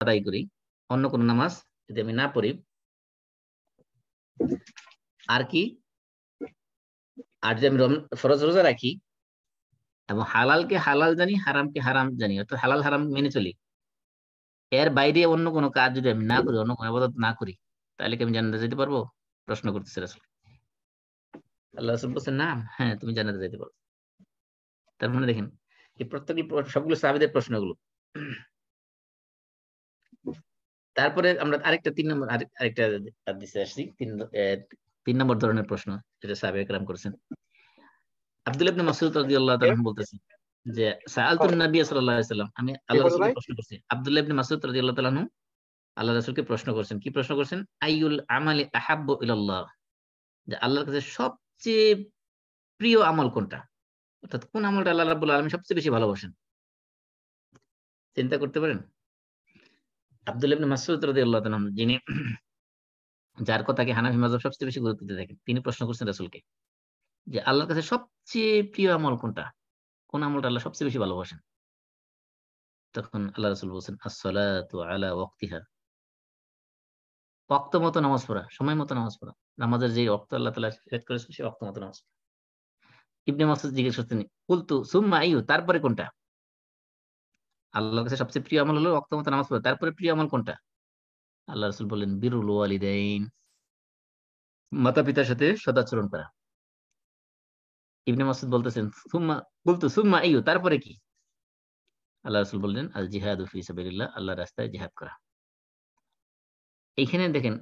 আদায় করি, অন্য কোন নামাজ যদি আমি না পড়ি, আর কি, আর যদি আমি ফরজ রোজা রাখি এবং হালালকে হালাল জানি, হারামকে হারাম জানি, অর্থাৎ হালাল হারাম মেনে চলি, এর বাইরে অন্য কোনো কাজ যদি আমি না করি, অন্য কোনো ইবাদত না করি, তাহলে কি আমি জান্নাতে যেতে পারবো? প্রশ্ন করতেছে রাসূল। আল্লাহ রাসূল বলছেন না, হ্যাঁ তুমি জান্নাতে যেতে পারো। তার মানে দেখেন এই প্রত্যেকটি সবগুলো সাহাবীদের প্রশ্নগুলো। তারপরে আমরা আরেকটা 3 নম্বর আরেকটা হাদিসে আসছি, 3 নম্বর ধরনের প্রশ্ন যেটা সাহাবায়ে কেরাম করেছেন। আব্দুল্লাহ ইবনে মাসউদ রাদিয়াল্লাহু তাআলা আনহু বলতেছেন যে সাআলতুন নবী সাল্লাল্লাহু আলাইহি ওয়াসাল্লাম, আমি আল্লাহ রাসূলকে প্রশ্ন করছি। আব্দুল্লাহ ইবনে মাসউদ রাদিয়াল্লাহু তাআলা আনহু আল্লাহ রাসূলকে প্রশ্ন করছেন। কি প্রশ্ন করছেন? আইয়ুল আমালি আহাব্বু ইলাল্লাহ, যে আল্লাহর কাছে সবচেয়ে প্রিয় আমল কোনটা? অর্থাৎ কোন আমলটা আল্লাহ রাব্বুল আলামিন সবচেয়ে বেশি ভালোবাসেন? চিন্তা করতে পারেন? আব্দুল্লাহ ইবনে মাসউদ রাদিয়াল্লাহু তাআলা আনহু, যিনি যার কথাকে হানাফি মাযহাব সবচেয়ে বেশি গুরুত্ব দিয়ে থাকেন, তিনি প্রশ্ন করছেন রাসূলকে যে আল্লাহর কাছে সবচেয়ে প্রিয় আমল কোনটা? কোন আমলটা আল্লাহ সবচেয়ে বেশি ভালোবাসেন? তখন আল্লাহ রাসূল বলছেন, "আস-সালাতু আলা ওয়াক্তিহা।" ওয়াক্ত মতো নামাজ পড়া, সময় মতো নামাজ পড়া। নামাজের যে ওয়াক্ত আল্লাহ তাআলা সেট করেছেন, সেই ওয়াক্ত মতো নামাজ পড়া। ইবনে মাসউদ জিজ্ঞেস করতেন, "কুলতু সুম্মা আইয়ু?" তারপরে কোনটা? আল্লাহর কাছে সবচেয়ে প্রিয় আমল হলো ওয়াক্ত মতো নামাজ পড়া। তারপরে প্রিয় আমল কোনটা? আল্লাহ রাসূল বললেন, "বিরুল ওয়ালিদাইন।" মাতা-পিতার সাথে সদাচরণ করা। ইবনে মাসউদ বলতেছেন, কুলতু সুম্মা আইয়ু? তারপরে কি? আল্লাহ রাসূল বললেন, "আল জিহাদু ফি সাবিলিল্লাহ।" আল্লাহর রাস্তায় জিহাদ করা। এইখানে দেখেন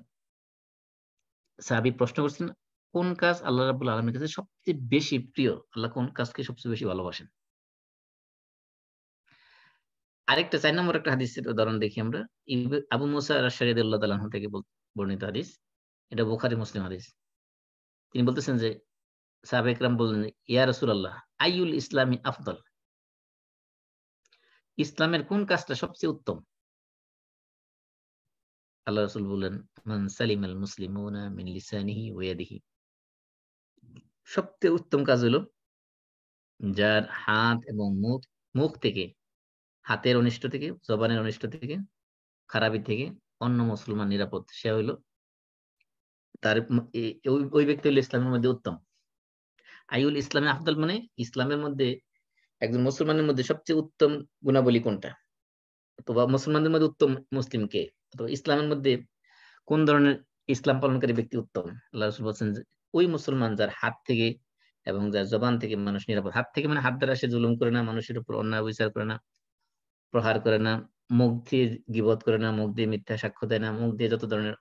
সাহাবী প্রশ্ন করছেন, কোন কাজ আল্লাহ রাব্বুল আলামিনের কাছে সবচেয়ে বেশি প্রিয়? আল্লাহ কোন কাজকে সবচেয়ে বেশি ভালোবাসেন? আরেকটা ৪ নম্বর একটা হাদিসের উদাহরণ দেখি আমরা। আবু মুসা আশ-আশআরী রাদিয়াল্লাহু তাআলা আনহু থেকে বর্ণিত হাদিস। এটা বুখারী মুসলিম হাদিস। তিনি বলতেছেন যে সাহাবায়ে কেরাম বললেন, ইয়া রাসূলুল্লাহ আইয়ুল ইসলামি আফদল? ইসলামের কোন কাজটা সবচেয়ে উত্তম? আল্লাহ রাসূল বললেন, মান সালিমাল মুসলিমুনা মিন লিসানিহি ওয়া ইয়াদিহি। সবচেয়ে উত্তম কাজ হলো যার হাত এবং মুখ থেকে, হাতের অনিষ্ট থেকে, জবানের অনিষ্ট থেকে, খারাপি থেকে অন্য মুসলমান নিরাপদ। সে হইল তার ওই ব্যক্তি হলো ইসলামের মধ্যে উত্তম। আইউল ইসলামে আফদল মানে ইসলামের মধ্যে একজন মুসলমানের মধ্যে সবচেয়ে উত্তম গুণাবলী কোনটা? অথবা মুসলমানদের মধ্যে উত্তম মুসলিম কে? অথবা ইসলামের মধ্যে কোন ধরনের ইসলাম পালনকারী ব্যক্তি উত্তম? আল্লাহ রাসূল বলছেন যে ওই মুসলমান যার হাত থেকে এবং যার জবান থেকে মানুষ নিরাপদ। হাত থেকে মানে হাত দ্বারা সে জুলুম করে না, মানুষের উপর অন্যায় বিচার করে না, প্রহার করে না, মুখ দিয়ে গীবত করে না, মুখ দিয়ে মিথ্যা সাক্ষ্য দেয় না, মুখ দিয়ে যত ধরনের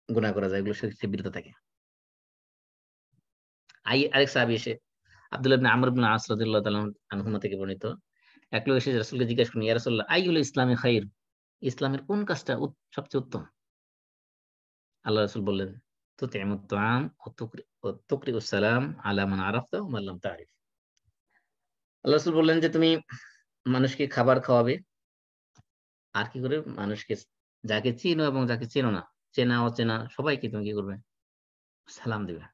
গুনাহ করা যায় এগুলো সে বিরত থাকে। আরেক সাহাবী এসে আব্দুল্লাহ ইবনে আমর ইবনে আস রাদিয়াল্লাহু তাআলা আনহুমা থেকে বর্ণিত, এক লোক এসে রাসূলকে জিজ্ঞাসা করলেন, ইয়া রাসূলুল্লাহ আইয়ুল ইসলামি খাইর? ইসলামের কোন কাজটা সবচেয়ে উত্তম? আল্লাহ রাসূল বললেন, তুতিমুত তুআম ওয়া তুকরিউস সালাম আলা মান আরাফতা ওয়া মান লাম তা'রিফ। আল্লাহ রাসূল বললেন যে তুমি মানুষকে খাবার খাওয়াবে, আর কি করে মানুষকে যাকে চিনো এবং যাকে চেনো না, চেনা অচেনা সবাইকে তুমি কি করবে? সালাম দিবে।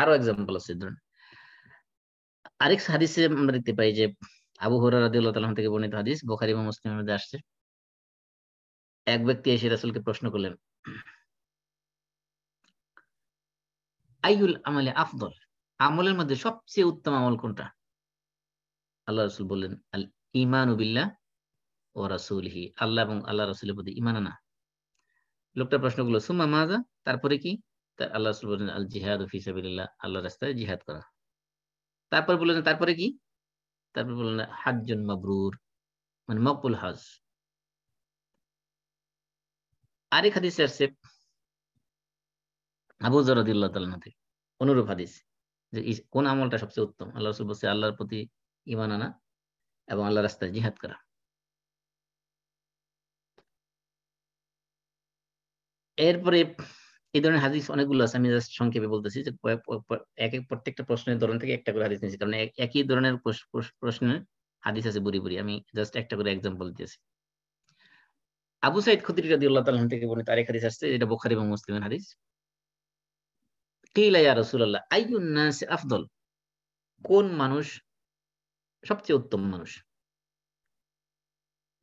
আরো এক্সাম্পল আছে ধরুন। আরেক হাদিসে আমরা দেখতে পাই যে আবু হুরায়রা রাদিয়াল্লাহু তাআলা থেকে বর্ণিত হাদিস, বুখারী এবং মুসলিমের মধ্যে আসছে। এক ব্যক্তি এসে রাসূলকে প্রশ্ন করলেন, আইয়ুল আমালি আফদল? আমলের মধ্যে সবচেয়ে উত্তম আমল কোনটা? আল্লাহ রাসূল বললেন, আল ঈমানু বিল্লাহ ওয়া রাসূলিহি। আল্লাহ এবং আল্লাহর রাসূলের প্রতি ঈমান আনা। লোকটা প্রশ্ন করল, সুম্মা মাযা? তারপরে কি? আল্লাহ রাসূল বললেন, আল জিহাদু ফি সাবিলিল্লাহ। আল্লাহর রাস্তায় জিহাদ করা। তারপর বললেন, তারপরে কি? তারপর বললেন, হাজ্জুন মাবরুর, মানে মকবুল হজ। আরেক হাদিসে আসছে আবু যর রাদিয়াল্লাহু তাআলা আনহু থেকে অনুরূপ হাদিস, যে কোন আমলটা সবচেয়ে উত্তম? আল্লাহ রাসূল বলছে আল্লাহর প্রতি ঈমান আনা এবং আল্লাহর রাস্তায় জিহাদ করা। এরপরে এই ধরনের হাদিস অনেকগুলো আছে, আমি জাস্ট সংক্ষেপে বলতেছি যে প্রত্যেকটা প্রশ্নের ধরন থেকে একটা করে হাদিস নিয়েছি, কারণ একই ধরনের প্রশ্নের হাদিস আছে বুড়ি বুড়ি। আমি জাস্ট একটা করে এক্সাম্পল দিতেছি। আবু সাঈদ খুদরি রাদিয়াল্লাহু তাআলা থেকে বর্ণিত আরেক হাদিস আসছে, এটা বুখারী এবং মুসলিমের হাদিস। কিলা ইয়া রাসূলুল্লাহ আইয়ুন নাসি আফদল? কোন মানুষ সবচেয়ে উত্তম মানুষ?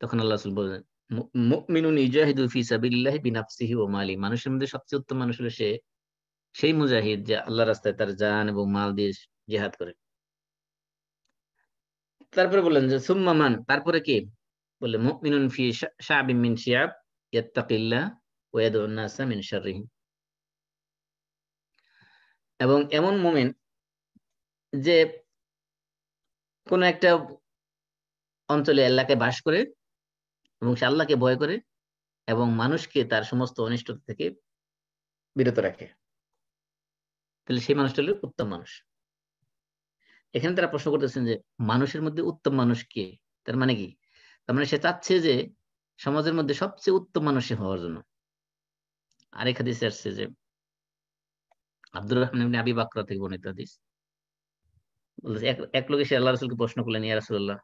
তখন আল্লাহ রাসূল বললেন, মুমিনুন ইজাহিদু ফি সাবিলিল্লাহি বিনাফসিহি ওয়া মালি, মানুষের মধ্যে সবচেয়ে উত্তম মানুষ হলো সেই মুজাহিদ যে আল্লাহর রাস্তায় তার জান এবং মাল দিয়ে জিহাদ করে। তারপরে বললেন যে সুম্মা মান, তারপরে কে? বললে মুমিনুন ফি শা'বিন মিন শিয়াব ইয়াত্তাকিল্লাহ ওয়া ইয়াদউন নাসা মিন শাররিহি, এবং এমন মুমিন যে কোন একটা অঞ্চলে এলাকায় বাস করে এবং সে আল্লাহকে ভয় করে এবং মানুষকে তার সমস্ত অনিষ্টতা থেকে বিরত রাখে, তাহলে সেই মানুষটা হলো উত্তম মানুষ। এখানে তারা প্রশ্ন করতেছেন যে মানুষের মধ্যে উত্তম মানুষ কে? তার মানে কি? তার মানে সে চাচ্ছে যে সমাজের মধ্যে সবচেয়ে উত্তম মানুষ হওয়ার জন্য। আরেক হাদিসে আসছে যে আব্দুর রহমান ইবনে আবি বাকরা থেকে বর্ণিত হাদিস, বলতেছে এক লোক এসে আল্লাহ রাসূলকে প্রশ্ন করলেন, ইয়া রাসূলুল্লাহ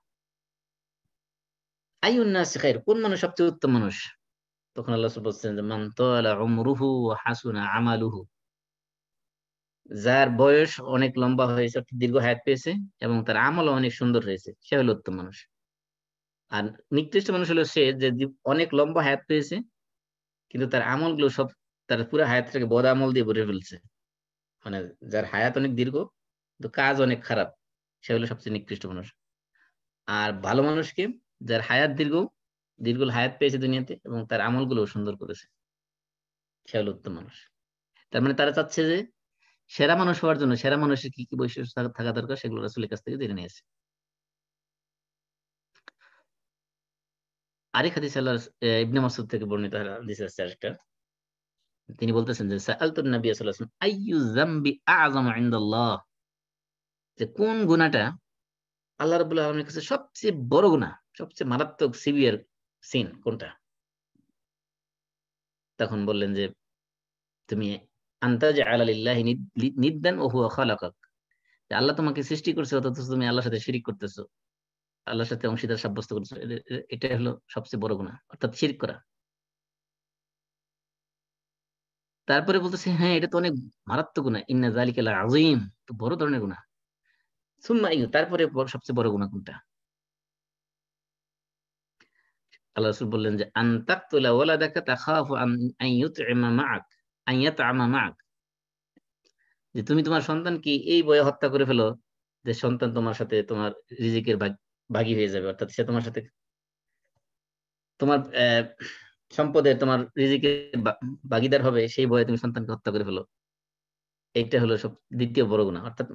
আইয়ুন নাসি খায়র, কোন মানুষ সবচেয়ে উত্তম মানুষ? তখন আল্লাহ রাসূল বলছেন যে মান তালা উমরুহু ওয়া হাসুনা আমালুহু, যার বয়স অনেক লম্বা হয়েছে, অর্থাৎ দীর্ঘ হায়াত পেয়েছে এবং তার আমলও অনেক সুন্দর হয়েছে, সে হলো উত্তম মানুষ। আর নিকৃষ্ট মানুষ হলো সে যে অনেক লম্বা হায়াত পেয়েছে কিন্তু তার আমলগুলো সব, তার পুরো হায়াতটাকে বদ আমল দিয়ে ভরে ফেলছে। মানে যার হায়াত অনেক দীর্ঘ কিন্তু কাজ অনেক খারাপ, সে হলো সবচেয়ে নিকৃষ্ট মানুষ। আর ভালো মানুষকে, যার হায়াত দীর্ঘ, দীর্ঘ হায়াত পেয়েছে দুনিয়াতে এবং তার আমলগুলো সুন্দর করেছে, সে হলো উত্তম মানুষ। তার মানে তারা চাচ্ছে যে সেরা মানুষ হওয়ার জন্য সেরা মানুষের কি কি বৈশিষ্ট্য থাকা দরকার সেগুলো রাসূলের কাছ থেকে জেনে নিয়েছে। আরেক হাদিস ইবনে মাসউদ থেকে বর্ণিত হাদিস আছে আরেকটা, তিনি বলতেছেন যে সাআলতুন নবী সাল্লাল্লাহু আলাইহি ওয়াসাল্লাম আইয়ু যামবি আ'যামু ইনদাল্লাহ, যে কোন গুনাহটা আল্লাহ রাব্বুল আলামিনের কাছে সবচেয়ে বড় গুনাহ, সবচেয়ে মারাত্মক সিভিয়ার সিন কোনটা? তখন বললেন যে তুমি আনতাজআলা লিল্লাহি নিদ্দান ওয়া হুয়া খালাকাক, যে আল্লাহ তোমাকে সৃষ্টি করছে অথচ তুমি আল্লাহর সাথে শিরিক করতেছো, আল্লাহর সাথে অংশীদার সাব্যস্ত করতেছো, এটা হলো সবচেয়ে বড় গুনাহ, অর্থাৎ শিরক করা। তারপরে বলতেছে হ্যাঁ এটা তো অনেক মারাত্মক গুনাহ, ইন্না যালিকা লাযীম, তো বড় ধরনের গুনাহ। সুম্মা আইয়ু, তারপরে সবচেয়ে বড় গুনাহ কোনটা? আল্লাহ রাসূল বললেন যে আন তাকতুলা ওয়ালাদাকা তাখাফু আন ইউত'ইমা মা'াক, আন ইয়াত'আমা মা'াক, যে তুমি তোমার সন্তানকে এই ভয়ে হত্যা করে ফেলো যে সন্তান তোমার সাথে তোমার রিজিকের ভাগী হয়ে যাবে, অর্থাৎ সে তোমার সাথে তোমার সম্পদের, তোমার রিজিকের ভাগীদার হবে, সেই ভয়ে তুমি সন্তানকে হত্যা করে ফেলো। এইটা হলো সব দ্বিতীয় বড় গুনাহ, অর্থাৎ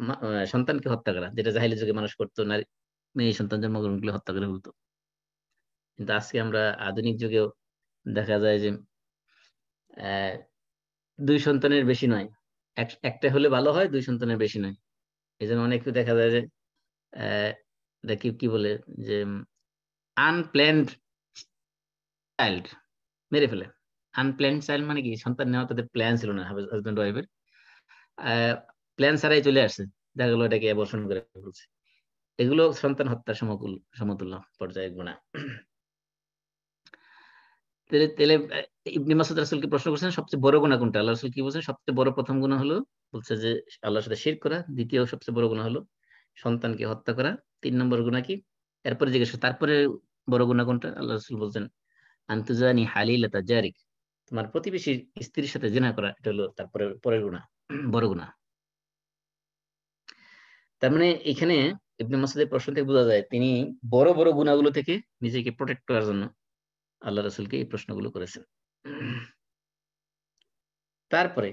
সন্তানকে হত্যা করা, যেটা জাহেলি যুগে মানুষ করতো, নারী মেয়ে সন্তান জন্মগ্রহণ করলে হত্যা করে ফেলতো। কিন্তু আজকে আমরা আধুনিক যুগেও দেখা যায় যে আহ 2 সন্তানের বেশি নয়, একটা হলে ভালো হয়, 2 সন্তানের বেশি নয়। এই জন্য অনেকে দেখা যায় যে আহ এটা কি কি বলে যে আনপ্ল্যান্ড চাইল্ড মেরে ফেলে। আনপ্ল্যান্ড চাইল্ড মানে কি, সন্তান নেওয়া তাদের প্ল্যান ছিল না, হাজবেন্ড ওয়াইফের প্ল্যান ছাড়াই চলে আসছে, দেখা গেলো এটাকে অ্যাবর্শন করে ফেলছে। এগুলো সন্তান হত্যার সমতুল্য পর্যায়ে গুনাহ। তাহলে তাহলে ইবনে মাসউদ রাসূলকে প্রশ্ন করছেন সবচেয়ে বড় গুনাহ কোনটা? আল্লাহ রাসূল কি বলছেন? সবচেয়ে বড় প্রথম গুনাহ হলো, বলছে যে আল্লাহর সাথে শিরক করা। দ্বিতীয় সবচেয়ে বড় গুনাহ হলো সন্তানকে হত্যা করা। ৩ নম্বর গুনাহ কি? এরপরে জিজ্ঞেস তারপরে বড় গুনাহ কোনটা? আল্লাহ রাসূল বলছেন আনতুজানি হালিলাতা জারিক, তোমার প্রতিবেশীর স্ত্রীর সাথে জিনা করা, এটা হলো তারপরে পরের গুনাহ, বড় গুনাহ। তার মানে এখানে ইবনে মাসউদের প্রশ্ন থেকে বোঝা যায় তিনি বড় বড় গুনাহগুলো থেকে নিজেকে প্রোটেক্ট করার জন্য আল্লাহ রাসূলকে এই প্রশ্নগুলো করেছেন। তারপরে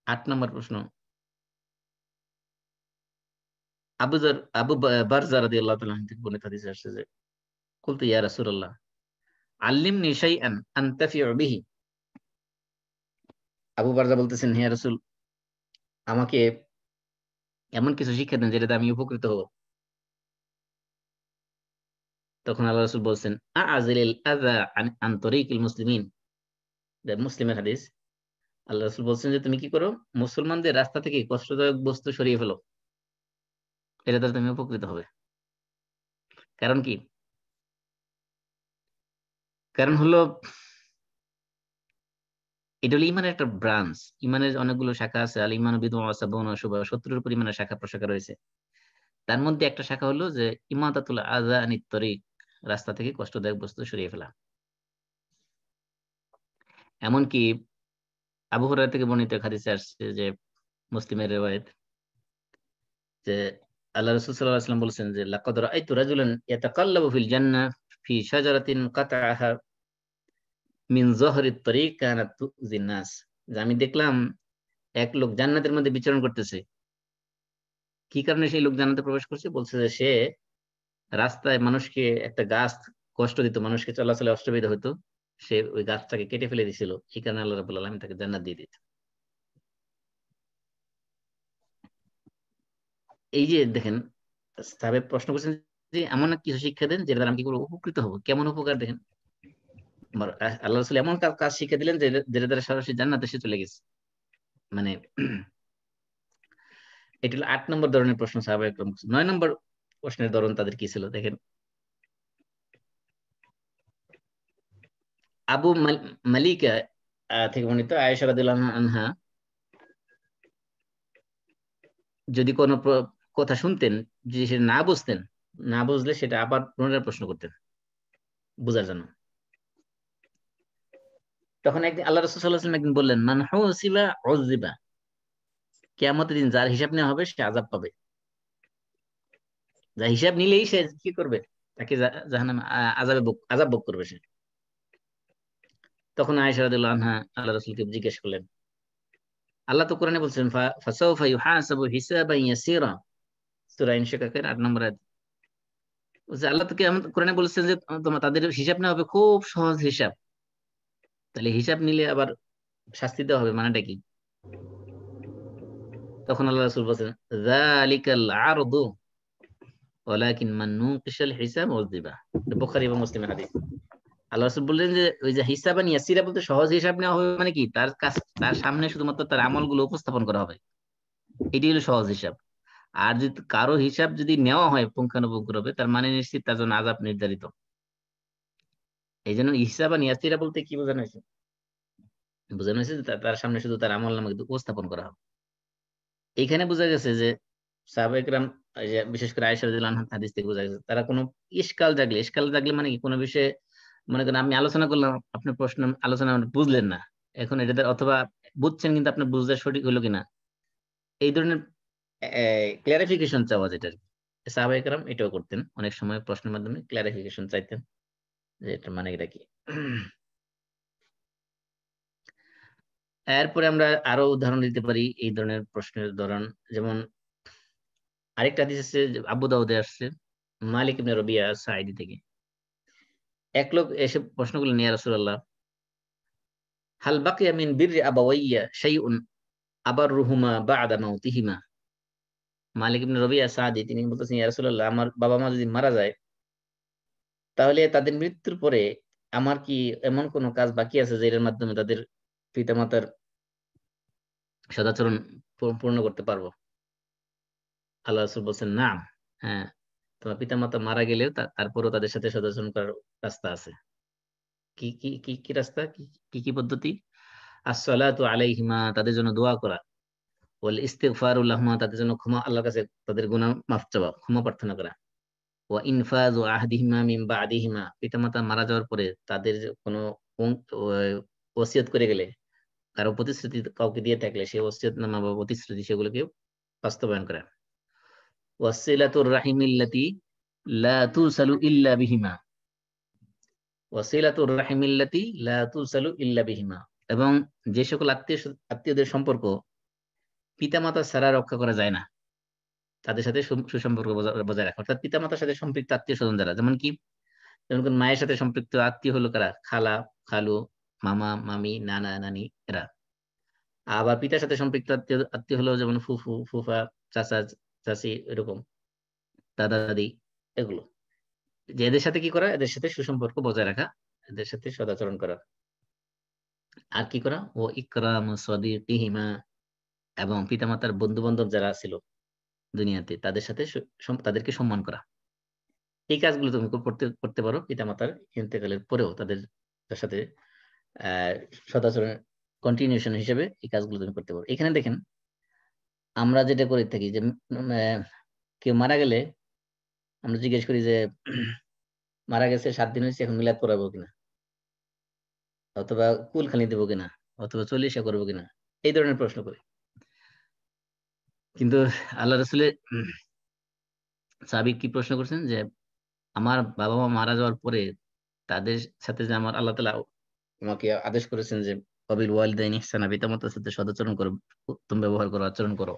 ৮ নম্বর প্রশ্ন, আবু বারজা রাদিয়াল্লাহু তাআলা থেকে বর্ণিত হাদিসে আসছে যে কুলতু ইয়া রাসূলুল্লাহ আল্লিমনি শাইআন আনতাফিউ বিহি, আবু বারজা বলতেছেন হে রাসূল আমাকে এমন কিছু শিক্ষা দেন যেটাতে আমি উপকৃত হব। তখন আল্লাহ রাসূল বলছেন আ'আযিলিল আযা আন তরিকিল মুসলিমিন, মুসলিমের হাদিস। আল্লাহ রাসূল বলছেন যে তুমি কি করো, মুসলমানদের রাস্তা থেকে কষ্টদায়ক বস্তু সরিয়ে ফেলো, এটা দ্বারা তুমি উপকৃত হবে। কারণ কি? কারণ হলো এটা হলো ইমানের একটা ব্রাঞ্চ। ইমানের অনেকগুলো শাখা আছে, আল ইমানু বিদ'আ ওয়া সাবউনা শুবা, ৭০ পরিমাণের শাখা প্রশাখা রয়েছে। তার মধ্যে একটা শাখা হলো যে ইমাতাতুল আযা আনিত তরিক, রাস্তা থেকে কষ্টদায়ক বস্তু সরিয়ে ফেলা। এমনকি আবু হুরায়রা থেকে বর্ণিত হাদিসে আসছে, যে মুসলিমের রিওয়ায়াত, যে আল্লাহ রাসূল সাল্লাল্লাহু আলাইহি ওয়াসাল্লাম বলেছেন যে লাকাদ রাআইতু রাজুলান ইয়াতাকাল্লাবু ফিল জান্নাহ ফি শাজারাতিন কাতাআহা মিন যহরিত তরিক কানাত তুযিন নাস। যে আমি দেখলাম এক লোক জান্নাতের মধ্যে বিচরণ করতেছে। কি কারণে সেই লোক জান্নাতে প্রবেশ করছে? বলছে যে সে রাস্তায় মানুষকে, একটা গাছ কষ্ট দিত, মানুষকে চলাচলে অসুবিধা হতো, সে ওই গাছটাকে কেটে ফেলে দিয়েছিল, এই কারণে আল্লাহ রাব্বুল আলামিন তাকে জান্নাত দিয়ে দিত। এই যে দেখেন, সাহেব প্রশ্ন করছেন যে এমন কিছু শিক্ষা দেন যেটা দ্বারা আমি কি করবো, উপকৃত হবো। কেমন উপকার দেখেন, আল্লাহ রাসূল এমন কাজ শিক্ষা দিলেন যেটা দ্বারা সরাসরি জান্নাতে সে চলে গেছে। মানে এটা হলো 8 নম্বর ধরনের প্রশ্ন সাহাবা একরাম। 9 নম্বর প্রশ্নের ধরন তাদের কি ছিল দেখেন। আবু মালিকা থেকে বর্ণিত, আয়েশা রাদিয়াল্লাহু আনহা যদি কোনো কথা শুনতেন, যদি সেটা না বুঝতেন, না বুঝলে সেটা আবার পুনরায় প্রশ্ন করতেন বোঝার জন্য। তখন একদিন আল্লাহ রাসূল সাল্লাল্লাহু আলাইহি ওয়াসাল্লাম একদিন বললেন, মান হুসিবা উযিবা, কিয়ামতের দিন যার হিসাব নেওয়া হবে সে আযাব পাবে। যা হিসাব নিলেই সে কি করবে, তাকে জাহান্নামে আযাব ভোগ করবে সে। তখন আয়েশা রাদিয়াল্লাহু আনহা আল্লাহ রাসূলকে জিজ্ঞেস করলেন, আল্লাহ তো কোরআনে বলছেন ফাসাউফা ইউহাসাবু হিসাবান ইয়াসীরা, সূরা ইনশিকাকের 8 নম্বর আয়াত। বলছে আল্লাহ তো কোরআনে বলেছেন যে তোমার তাদের হিসাব নেওয়া হবে খুব সহজ হিসাব। তাহলে হিসাব নিলে আবার শাস্তি দেওয়া হবে, মানেটা কি? তখন আল্লাহ রাসূল বলেছেন যালিকাল আরদু ওয়ালাকিন মান নুকিশাল হিসাব উযিবা। বুখারী এবং মুসলিমের হাদিস। আল্লাহ রাসূল বললেন যে ওই যে হিসাবান ইয়াসিরা বলতে সহজ হিসাব নেওয়া হবে, মানে কি তার কাছ, তার সামনে শুধুমাত্র তার আমলগুলো উপস্থাপন করা হবে, এটাই হলো সহজ হিসাব। আর যদি কারো হিসাব যদি নেওয়া হয় পুঙ্খানুপুঙ্খভাবে, তার মানে নিশ্চিত তার জন্য আযাব নির্ধারিত। এই জন্য হিসাবান ইয়াসিরা বলতে কি বোঝানো হয়েছে? বোঝানো হয়েছে যে তার সামনে শুধু তার আমলনামা কিন্তু উপস্থাপন করা হবে। এইখানে বোঝা গেছে যে সাহাবায়ে কেরাম, বিশেষ করে আয়েশা রাদিয়াল্লাহু আনহা হাদিস থেকে বোঝা গেছে, তারা কোনো ইশকাল জাগলে মানে কি, কোনো বিষয়ে মনে করেন আমি আলোচনা করলাম, আপনার প্রশ্ন আলোচনা বুঝলেন না, এখন এটা অথবা বুঝছেন কিন্তু আপনার বুঝতে সঠিক হলো কিনা, এই ধরনের ক্লারিফিকেশন চাওয়া, যেটা সাহাবায়ে কেরাম এটাও করতেন, অনেক সময় প্রশ্নের মাধ্যমে ক্লারিফিকেশন চাইতেন যে এটা মানে এটা কি। এরপরে আমরা আরো উদাহরণ দিতে পারি এই ধরনের প্রশ্নের ধরন। যেমন আরেকটা হাদিস আছে, আবু দাউদে আসছে, মালিক ইবনে রবিয়া সাঈদী থেকে। এক লোক এসে প্রশ্ন করলেন, ইয়া রাসূলুল্লাহ, হাল বাকিয়া মিন বিররি আবাওয়াইয়া শাইউন আবাররুহুমা বা'দা মাউতিহিমা। মালিক ইবনে রবিয়া সাঈদী তিনি বলতেছেন, ইয়া রাসূলুল্লাহ, আমার বাবা মা যদি মারা যায়, তাহলে তাদের মৃত্যুর পরে আমার কি এমন কোন কাজ বাকি আছে যেটার মাধ্যমে তাদের পিতামাতার সদাচরণ পূর্ণ করতে পারবো? আল্লাহ রাসূল বলছেন, নাম, হ্যাঁ, তোমার পিতামাতা মারা গেলেও তারপরও তাদের সাথে সদাচরণ করার রাস্তা আছে। কি কি কি কি রাস্তা, কি পদ্ধতি? আসসালাতু আলাইহিমা, তাদের জন্য দোয়া করা, ওয়াল ইস্তিগফারু লাহুমা, তাদের জন্য ক্ষমা, আল্লাহর কাছে তাদের গুনাহ মাফ চাওয়া, ক্ষমা প্রার্থনা করা, ওয়া ইনফাযু আহদিহিমা মিন বা'দিহিমা, পিতামাতা মারা যাওয়ার পরে তাদের কোনো ওসিয়ত করে গেলে, কারো প্রতিশ্রুতি কাউকে দিয়ে থাকলে সেই ওসিয়তনামা বা প্রতিশ্রুতি সেগুলোকে বাস্তবায়ন করা। ওয়াসিলাতুর রাহিমিল্লাতি লা তুসালু ইল্লা বিহিমা, ওয়াসিলাতুর রাহিমিল্লাতি লা তুসালু ইল্লা বিহিমা, এবং যে সকল আত্মীয়দের সম্পর্ক পিতামাতা ছাড়া রক্ষা করা যায় না, তাদের সাথে সুসম্পর্ক বজায় রাখা। অর্থাৎ পিতামাতার সাথে সম্পৃক্ত আত্মীয় স্বজন যারা, যেমন কি, যেমন মায়ের সাথে সম্পৃক্ত আত্মীয় হলো কারা, খালা, খালু, মামা, মামি, নানা, নানি, এরা। আবার পিতার সাথে সম্পৃক্ত আত্মীয় আত্মীয় হলো যেমন ফুফু, ফুফা, চাচা, চাচি, এরকম, দাদা, দাদি, এগুলো। যে এদের সাথে কি করা, এদের সাথে সুসম্পর্ক বজায় রাখা, এদের সাথে সদাচরণ করা। আর কি করা, ও ইকরাম সাদিকিহিমা, এবং পিতামাতার বন্ধু বান্ধব যারা ছিল দুনিয়াতে, তাদের সাথে তাদেরকে সম্মান করা। এই কাজগুলো তুমি করতে করতে পারো পিতামাতার ইন্তেকালের পরেও, তাদের সাথে আহ সদাচরণের কন্টিনিউশন হিসেবে এই কাজগুলো তুমি করতে পারো। এখানে দেখেন, আমরা যেটা করে থাকি যে কেউ মারা গেলে আমরা জিজ্ঞেস করি যে মারা গেছে 7 দিন হয়েছে, এখন মিলাদ পড়াবো কিনা, অথবা কুলখানি দেবো কিনা, অথবা চল্লিশা করবো কিনা, এই ধরনের প্রশ্ন করে। কিন্তু আল্লাহ রসুলের সাহাবী কি প্রশ্ন করছেন যে আমার বাবা মা মারা যাওয়ার পরে তাদের সাথে যে আমার আল্লাহ তাআলা আমাকে আদেশ করেছেন যে ওয়াবিল ওয়ালিদাইনি ইহসানা, পিতামাতার সাথে সদাচরণ করো, উত্তম ব্যবহার করো, আচরণ করো।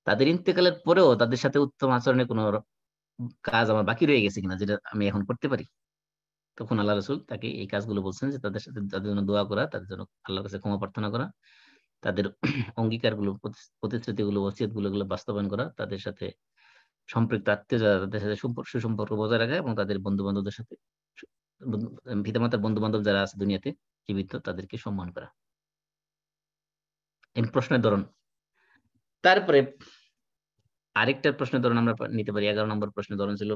তাদের ইন্তেকালের পরেও তাদের সাথে উত্তম আচরণে কোনো কাজ আমার বাকি রয়ে গেছে কিনা, যেটা আমি এখন করতে পারি। তখন আল্লাহ রসুল তাকে এই কাজগুলো বলছেন যে তাদের সাথে, তাদের জন্য দোয়া করা, তাদের জন্য আল্লাহর কাছে ক্ষমা প্রার্থনা করা, তাদের অঙ্গীকারগুলো, প্রতিশ্রুতিগুলো, ওসিয়তগুলো এগুলো বাস্তবায়ন করা, তাদের সাথে সম্পৃক্ত আত্মীয় যারা, তাদের সাথে সুসম্পর্ক বজায় রাখা, এবং তাদের বন্ধু বান্ধবদের সাথে, পিতামাতার বন্ধু বান্ধব যারা আছে দুনিয়াতে জীবিত, তাদেরকে সম্মান করা। এই প্রশ্নের ধরন। তারপরে আরেকটা প্রশ্নের ধরন আমরা নিতে পারি। 11 নম্বর প্রশ্নের ধরন ছিল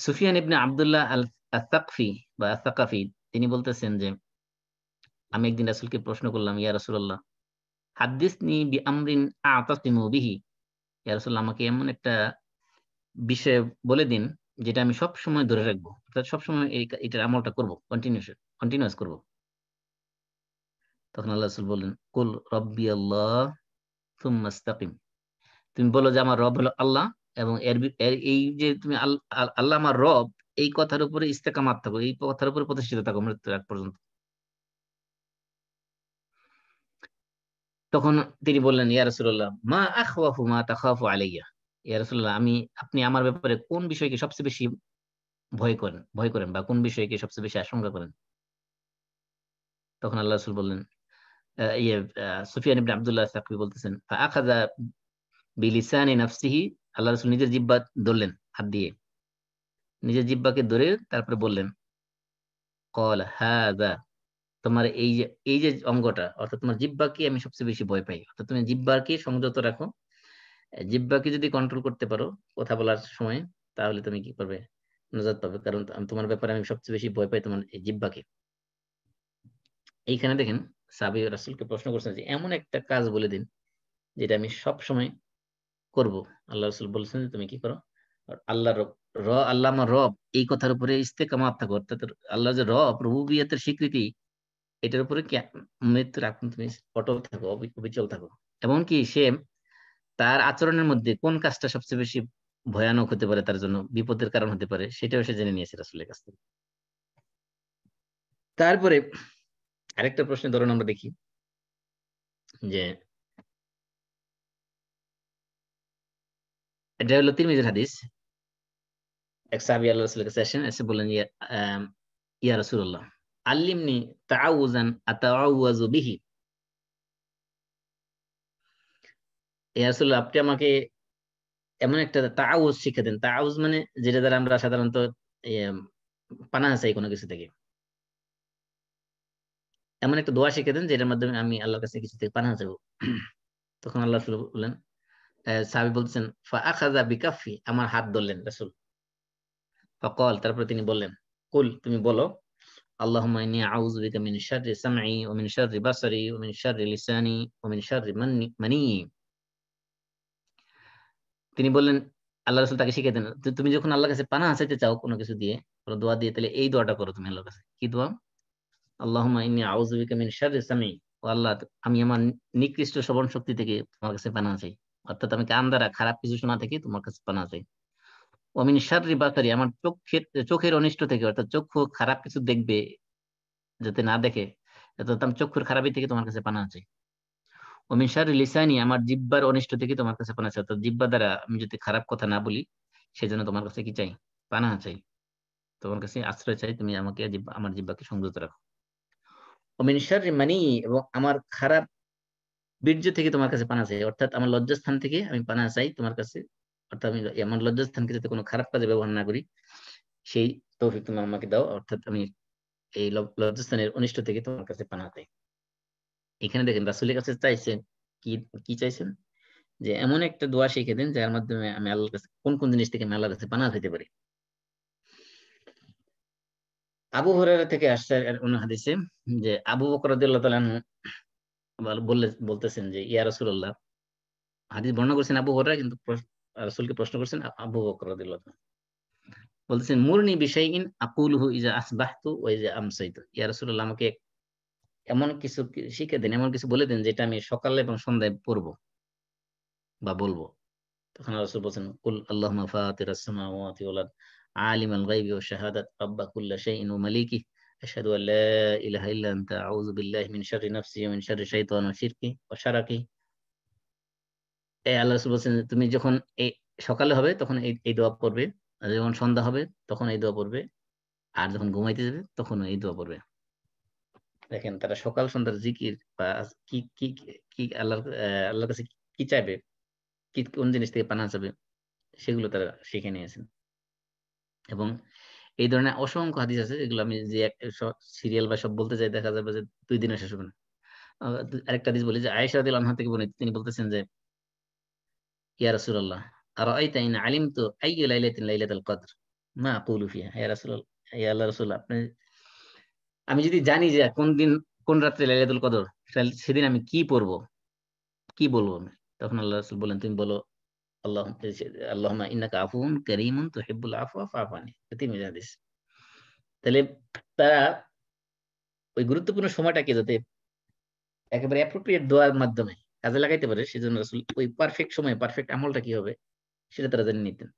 সুফিয়ান ইবনে আব্দুল্লাহ আল আসাকফি বা আসাকাফি, তিনি বলতেছেন যে আমি একদিন রাসূলকে প্রশ্ন করলাম, ইয়া রাসূলুল্লাহ হাদ্দিসনি বিআমরিন আ'তাসিমু বিহি, ইয়া রাসূলুল্লাহ আমাকে এমন একটা বিষয় বলে দিন যেটা আমি সব সময় ধরে রাখবো, অর্থাৎ সব সময় এটার আমলটা করব, কন্টিনিউয়াস করব। তখন আল্লাহ রাসূল বললেন, কুল রাব্বি আল্লাহ সুম্মা ইসতাকিম, তুমি বলো যে আমার রব হলো আল্লাহ, এবং এই যে তুমি আল্লাহ আমার রব, এই কথার উপরে ইস্তেকামাত থাকো, এই কথার উপরে প্রতিষ্ঠিত থাকো মৃত্যুর আগ পর্যন্ত। তখন তিনি বললেন, ইয়া রাসূলুল্লাহ মা আখওয়াফু মা তাখাফু আলাইয়া, ইয়া রাসূলুল্লাহ আপনি আমার ব্যাপারে কোন বিষয়কে সবচেয়ে বেশি ভয় করেন বা কোন বিষয়কে সবচেয়ে বেশি আশঙ্কা করেন? তখন আল্লাহ রাসূল বললেন, সুফিয়ান ইবনে আব্দুল্লাহ সাকফি বলতেছেন, ফাআখাযা বিলিসানি নাফসিহি, আল্লাহ রাসূল নিজের জিহ্বা ধরলেন, হাত দিয়ে নিজের জিহ্বাকে ধরে তারপরে বললেন, ক্বালা হাযা, তোমার এই যে অঙ্গটা, অর্থাৎ তোমার জিহ্বাকে আমি সবচেয়ে বেশি ভয় পাই। অর্থাৎ তুমি জিহ্বাকে সংযত রাখো, জিহ্বাকে যদি কন্ট্রোল করতে পারো কথা বলার সময়, তাহলে তুমি কি করবে, নাজাত পাবে। কারণ তোমার ব্যাপারে আমি সবচেয়ে বেশি ভয় পাই তোমার এই জিহ্বাকে। এইখানে দেখেন সাহাবী রাসূলকে প্রশ্ন করছেন যে এমন একটা কাজ বলে দিন যেটা আমি সব সময় করব। আল্লাহ রাসূল বলেছেন যে তুমি কি করো, আল্লাহ আল্লাহ আমার রব, এই কথার উপরে ইস্তেকামাত থাকো, অর্থাৎ আল্লাহ যে রব, রুবুবিয়তের স্বীকৃতি, এটার উপরে মৃত্যুর আগ পর্যন্ত তুমি অটল থাকো, অবিচল থাকো। এমনকি সে তার আচরণের মধ্যে কোন কাজটা সবচেয়ে বেশি ভয়ানক হতে পারে, তার জন্য বিপদের কারণ হতে পারে, সেটাও সে জেনে নিয়েছে রাসূলের কাছ থেকে। তারপরে আরেকটা প্রশ্নের ধরন আমরা দেখি যে এটা হলো তিরমিজির হাদিস। এক সাহাবী আল্লাহ রাসূলের কাছে আসেন, এসে বললেন, ইয়া রাসূলুল্লাহ আল্লিমনি তাআউযান আতাআওয়াযু বিহি, ইয়া রাসূলুল্লাহ আপনি আমাকে এমন একটা তাআউয শিক্ষা দেন। তাআউয মানে যেটা দ্বারা আমরা সাধারণত ইয়ে, পানাহ চাই কোনো কিছু থেকে। এমন একটা দোয়া শিখে দেন যেটার মাধ্যমে আমি আল্লাহর কাছে কিছু থেকে পানাহ চাইবো। তখন আল্লাহ রাসূল বললেন, সাহাবী বলছেন, ফাআখাযা বিকাফফি, আমার হাত ধরলেন রাসূল। ফাকাল, তারপরে তিনি বললেন, কুল, তুমি বলো, আল্লাহুম্মা ইন্নী আউযু বিকা মিন শাররি সামঈ ওয়া মিন শাররি বাসারি ওয়া মিন শাররি লিসানি ওয়া মিন শাররি মানি। তিনি বললেন, আল্লাহ রাসূল তাকে শিখিয়ে দেন, তুমি যখন আল্লাহর কাছে পানাহ চাইতে চাও কোনো কিছু দিয়ে, কোনো দোয়া দিয়ে, তাহলে এই দোয়াটা করো তুমি আল্লাহর কাছে। কি দোয়া? আল্লাহুম্মা ইন্নী আউযু বিকা মিন শাররি সামঈ, ও আল্লাহ আমি আমার নিকৃষ্ট শ্রবণ শক্তি থেকে তোমার কাছে পানাহ চাই, অর্থাৎ আমি কান দ্বারা খারাপ কিছু শোনা থেকে তোমার কাছে পানাহ চাই। ওয়া মিন শাররি বাসারি, আমার চোখের অনিষ্ট থেকে, অর্থাৎ চক্ষু খারাপ কিছু দেখবে যাতে না দেখে, অর্থাৎ আমি চক্ষুর খারাপি থেকে তোমার কাছে পানাহ চাই। ওয়া মিন শাররি লিসানি, আমার জিহ্বার অনিষ্ট থেকে তোমার কাছে পানাহ চাই, অর্থাৎ জিহ্বা দ্বারা আমি যদি খারাপ কথা না বলি, সেজন্য তোমার কাছে কি চাই, পানাহ চাই, তোমার কাছে আশ্রয় চাই, তুমি আমাকে আমার জিহ্বাকে সংযত রাখো। ওয়া মিন শাররি মানি, এবং আমার খারাপ বীর্য থেকে তোমার কাছে পানাহ চাই, অর্থাৎ আমার লজ্জাস্থান থেকে আমি পানাহ চাই তোমার কাছে, অর্থাৎ আমি আমার লজ্জাস্থানকে যাতে কোনো খারাপ কাজে ব্যবহার না করি, সেই তৌফিক তুমি আমাকে দাও, অর্থাৎ আমি এই লজ্জাস্থানের অনিষ্ট থেকে তোমার কাছে পানাহ চাই। এখানে দেখেন রাসূলের কাছে চাইছেন কি, কি চাইছেন, যে এমন একটা দোয়া শিখে দেন যার মাধ্যমে আমি আল্লাহর কাছে কোন কোন জিনিস থেকে আমি আল্লাহর কাছে পানাহ পেতে পারি। আবু হুরায়রা থেকে আসছে অন্য হাদিসে যে আবু বকর রাদিয়াল্লাহু তাআলা আনহু বলতেছেন যে ইয়া রাসূলুল্লাহ, হাদিস বর্ণনা করছেন আবু হুরায়রা, কিন্তু রাসূলকে প্রশ্ন করছেন আবু বকর রাদিয়াল্লাহু তাআলা। বলতেছেন মুরনি বিশাইইন আকুলুহু ইজা আসবাহতু ওয়া ইজা আমসাইতু, ইয়া রাসূলুল্লাহ আমাকে এমন কিছু শিখে দেন, এমন কিছু বলে দেন যেটা আমি সকালে এবং সন্ধ্যায় পড়বো বা বলবো। তখন রাসূল বলছেন কুল আল্লাহুম্মা ফাতিরাস সামাওয়াতি ওয়াল আরদ আলিমাল গায়বি ওয়াশ শাহাদাত রাব্বা কুল্লি শাইইন ওয়া মালিকিহি আশহাদু আল লা ইলাহা ইল্লা আনতা আউযু বিল্লাহি মিন শাররি নাফসি ওয়া মিন শাররি শাইতানি ওয়া শিরকি ওয়া শারাকি। আল্লাহ রাসূল বলছেন তুমি যখন এই সকালে হবে তখন এই দোয়া পড়বে, আর যখন সন্ধ্যা হবে তখন এই দোয়া পড়বে, আর যখন ঘুমাইতে যাবে তখন এই দোয়া পড়বে। দেখেন তারা সকাল সন্ধ্যার জিকির বা কি কি কি আল্লাহর কাছে কি চাইবে, কি কোন জিনিস থেকে পানা যাবে, সেগুলো তারা শিখে নিয়েছেন। এবং এই ধরনের অসংখ্য হাদিস আছে যেগুলো আমি যে সিরিয়াল বা সব বলতে চাই দেখা যাবে যে 2 দিনে শেষ হবে না। আরেকটা হাদিস বলি যে আয়েশা রাদিয়াল্লাহু আনহা থেকে বর্ণিত, তিনি বলতেছেন যে ইয়া রাসূলুল্লাহ আরাআইতা ইন আলিমতু আইয়্যু লাইলাতিন লাইলাতুল কদর মা আকুলু ফিহা। ইয়া রাসূলুল্লাহ, ইয়া আল্লাহর রাসূল, আপনি আমি যদি জানি যে কোন দিন কোন রাত্রে লাইলাতুল কদর, তাহলে সেদিন আমি কি পড়বো, কি বলবো আমি? তখন আল্লাহ রাসূল বলেন তুমি বলো আল্লাহ আল্লাহুম্মা ইন্নাকা আফুউন কারীমুন তুহিব্বুল আফওয়া ফা'ফু আননি। তিরমিজি হাদিস। তাহলে তারা ওই গুরুত্বপূর্ণ সময়টাকে যাতে একেবারে অ্যাপ্রোপ্রিয়েট দোয়ার মাধ্যমে কাজে লাগাইতে পারে, সেজন্য রাসূল ওই পারফেক্ট সময়ে পারফেক্ট আমলটা কি হবে সেটা তারা জেনে নিতেন।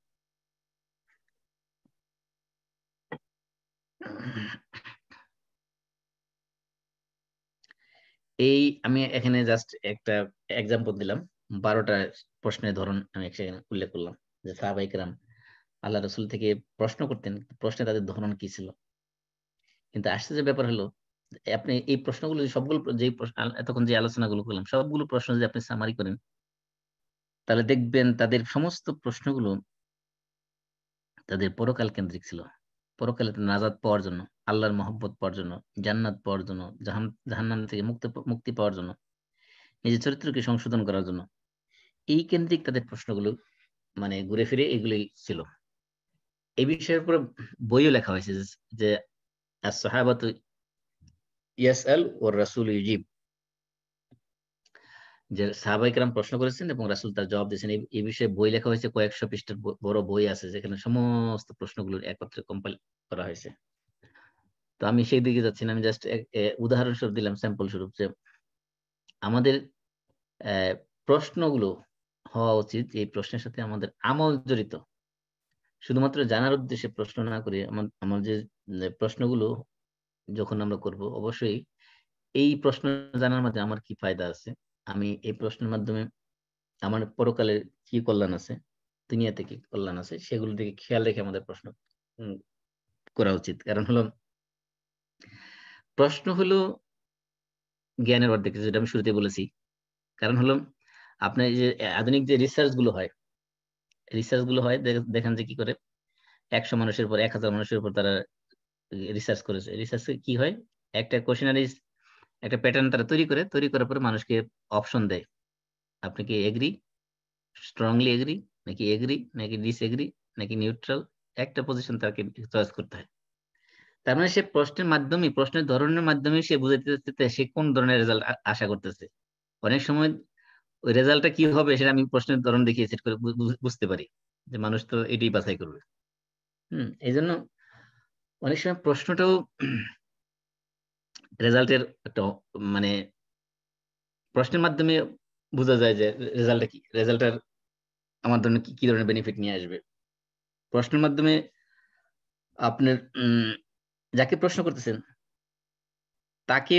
এই আমি এখানে জাস্ট একটা এক্সাম্পল দিলাম, 12টা প্রশ্নের ধরন আমি সেখানে উল্লেখ করলাম যে সাহাবায়ে কেরাম আল্লাহ রাসূল থেকে প্রশ্ন করতেন, প্রশ্নে তাদের ধরন কি ছিল। কিন্তু আশ্চর্যের ব্যাপার হলো আপনি এই প্রশ্নগুলো সবগুলো যেই এতক্ষণ যে আলোচনাগুলো করলাম সবগুলো প্রশ্ন যদি আপনি সামারি করেন তাহলে দেখবেন তাদের সমস্ত প্রশ্নগুলো তাদের পরকাল কেন্দ্রিক ছিল। পরকালে নাজাত পাওয়ার জন্য, আল্লাহর মহব্বত পাওয়ার জন্য, জান্নাত পাওয়ার জন্য, জাহান্নাম থেকে মুক্তি পাওয়ার জন্য, নিজের চরিত্রকে সংশোধন করার জন্য, এই কেন্দ্রিক তাদের প্রশ্নগুলো মানে ঘুরে ফিরে এগুলোই ছিল। এই বিষয়ের উপর বইও লেখা হয়েছে যে আস-সাহাবাতু ইয়াসআল ওয়ার রাসূল ইউজিব, যে সাহাবায়ে কেরাম প্রশ্ন করেছেন এবং রাসূল তার জবাব দিয়েছেন। এই বিষয়ে বই লেখা হয়েছে, কয়েকশো পৃষ্ঠার বড় বই আছে যেখানে সমস্ত প্রশ্নগুলো একত্রে কম্পাইল করা হয়েছে। তো আমি সেই দিকে যাচ্ছি না, আমি জাস্ট উদাহরণস্বরূপ দিলাম, স্যাম্পল স্বরূপ, যে আমাদের প্রশ্নগুলো হওয়া উচিত এই প্রশ্নের সাথে আমাদের আমল জড়িত। শুধুমাত্র জানার উদ্দেশ্যে প্রশ্ন না করে আমার যে প্রশ্নগুলো যখন আমরা করব অবশ্যই এই প্রশ্ন জানার মাধ্যমে আমার কি ফায়দা আছে, আমি এই প্রশ্নের মাধ্যমে আমার পরকালের কি কল্যাণ আছে, দুনিয়াতে কি কল্যাণ আছে, সেগুলো দিকে খেয়াল রেখে আমাদের প্রশ্ন করা উচিত। কারণ হলো প্রশ্ন হলো জ্ঞানের অর্ধেক, যেটা আমি শুরুতে বলেছি। কারণ হলো আপনার এই যে আধুনিক যে রিসার্চ গুলো হয় দেখেন যে কি করে 100 মানুষের উপর 1000 মানুষের উপর তারা রিসার্চ করেছে। রিসার্চে কি হয়, একটা কোশ্চেনারি একটা প্যাটার্ন তারা তৈরি করার পরে মানুষকে অপশন দেয়, আপনি কি এগ্রি, স্ট্রংলি এগ্রি, নাকি এগ্রি, নাকি ডিসএগ্রি, নাকি নিউট্রাল, একটা পজিশন তাকে চয়েস করতে হয়। তার মানে সে প্রশ্নের মাধ্যমে, প্রশ্নের ধরনের মাধ্যমে সে বুঝাইতে চাচ্ছে সে কোন ধরনের রেজাল্ট আশা করতেছে। অনেক সময় ওই রেজাল্টটা কি হবে সেটা আমি প্রশ্নের ধরন দেখিয়ে সেট করে বুঝতে পারি যে মানুষ তো এটাই বাছাই করবে। এই জন্য অনেক সময় প্রশ্নটাও রেজাল্টের একটা মানে প্রশ্নের মাধ্যমে বোঝা যায় যে রেজাল্টটা কি, রেজাল্টের আমার ধরনের কি ধরনের বেনিফিট নিয়ে আসবে। প্রশ্নের মাধ্যমে আপনার যাকে প্রশ্ন করতেছেন তাকে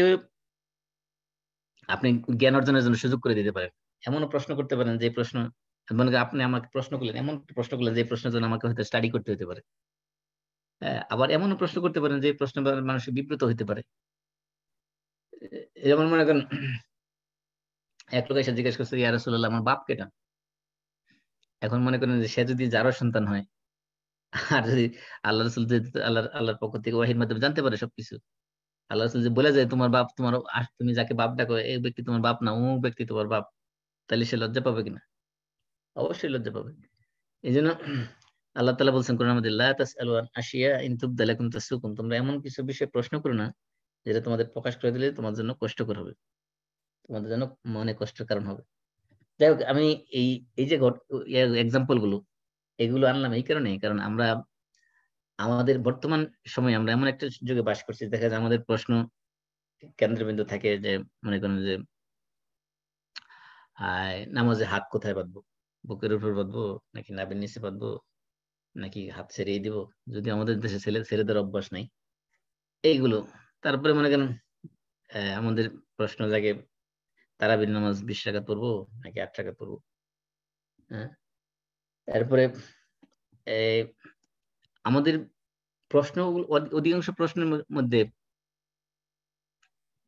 আপনি জ্ঞান অর্জনের জন্য সুযোগ করে দিতে পারেন। এমনও প্রশ্ন করতে পারেন যে প্রশ্ন, মনে করেন আপনি আমাকে প্রশ্ন করলেন, এমন প্রশ্ন করলেন যে প্রশ্নের জন্য আমাকে হয়তো স্টাডি করতে হতে পারে। হ্যাঁ, আবার এমনও প্রশ্ন করতে পারেন যে প্রশ্ন মানুষ বিব্রত হইতে পারে। যেমন মনে করেন এক লোক এসে জিজ্ঞেস করছে ইয়া রাসূলুল্লাহ আমার বাপ কেটা। এখন মনে করেন যে সে যদি যারও সন্তান হয় আর যদি আল্লাহ রাসূল যদি আল্লাহর পক্ষ থেকে ওহীর মাধ্যমে জানতে পারে সবকিছু, আল্লাহ রাসূল যে বলে যায় তোমার বাপ তোমার তুমি যাকে বাপ ডাকো এই ব্যক্তি তোমার বাপ না, অমুক ব্যক্তি তোমার বাপ, তাহলে সে লজ্জা পাবে কিনা? অবশ্যই লজ্জা পাবে। এই জন্য আল্লাহ তাআলা বলছেন কোরআনের মধ্যে লা তাসআলু আন আশিয়া ইন তুবদা লাকুম তাসুকুম, তোমরা এমন কিছু বিষয়ে প্রশ্ন করো না যেটা তোমাদের প্রকাশ করে দিলে তোমার জন্য কষ্টকর হবে, তোমাদের জন্য মনে কষ্টের কারণ হবে। যাই হোক, আমি এই এই যে এক্সাম্পল গুলো এগুলো আনলাম এই কারণে, কারণ আমরা আমাদের বর্তমান সময়ে আমরা এমন একটা যুগে বাস করছি, দেখা যায় আমাদের প্রশ্ন কেন্দ্রবিন্দু থাকে যে, মনে করেন যে নামাজে হাত কোথায় বাঁধবো, বুকের উপর বাঁধবো নাকি নাভির নিচে বাঁধবো নাকি হাত ছেড়েই দিব, যদি আমাদের দেশে ছেলেদের অভ্যাস নাই এইগুলো। তারপরে মনে করেন আমাদের প্রশ্ন জাগে তারাবির নামাজ 20 রাকাত পড়বো নাকি 8 রাকাত পড়বো। হ্যাঁ, তারপরে এই আমাদের প্রশ্ন, অধিকাংশ প্রশ্নের মধ্যে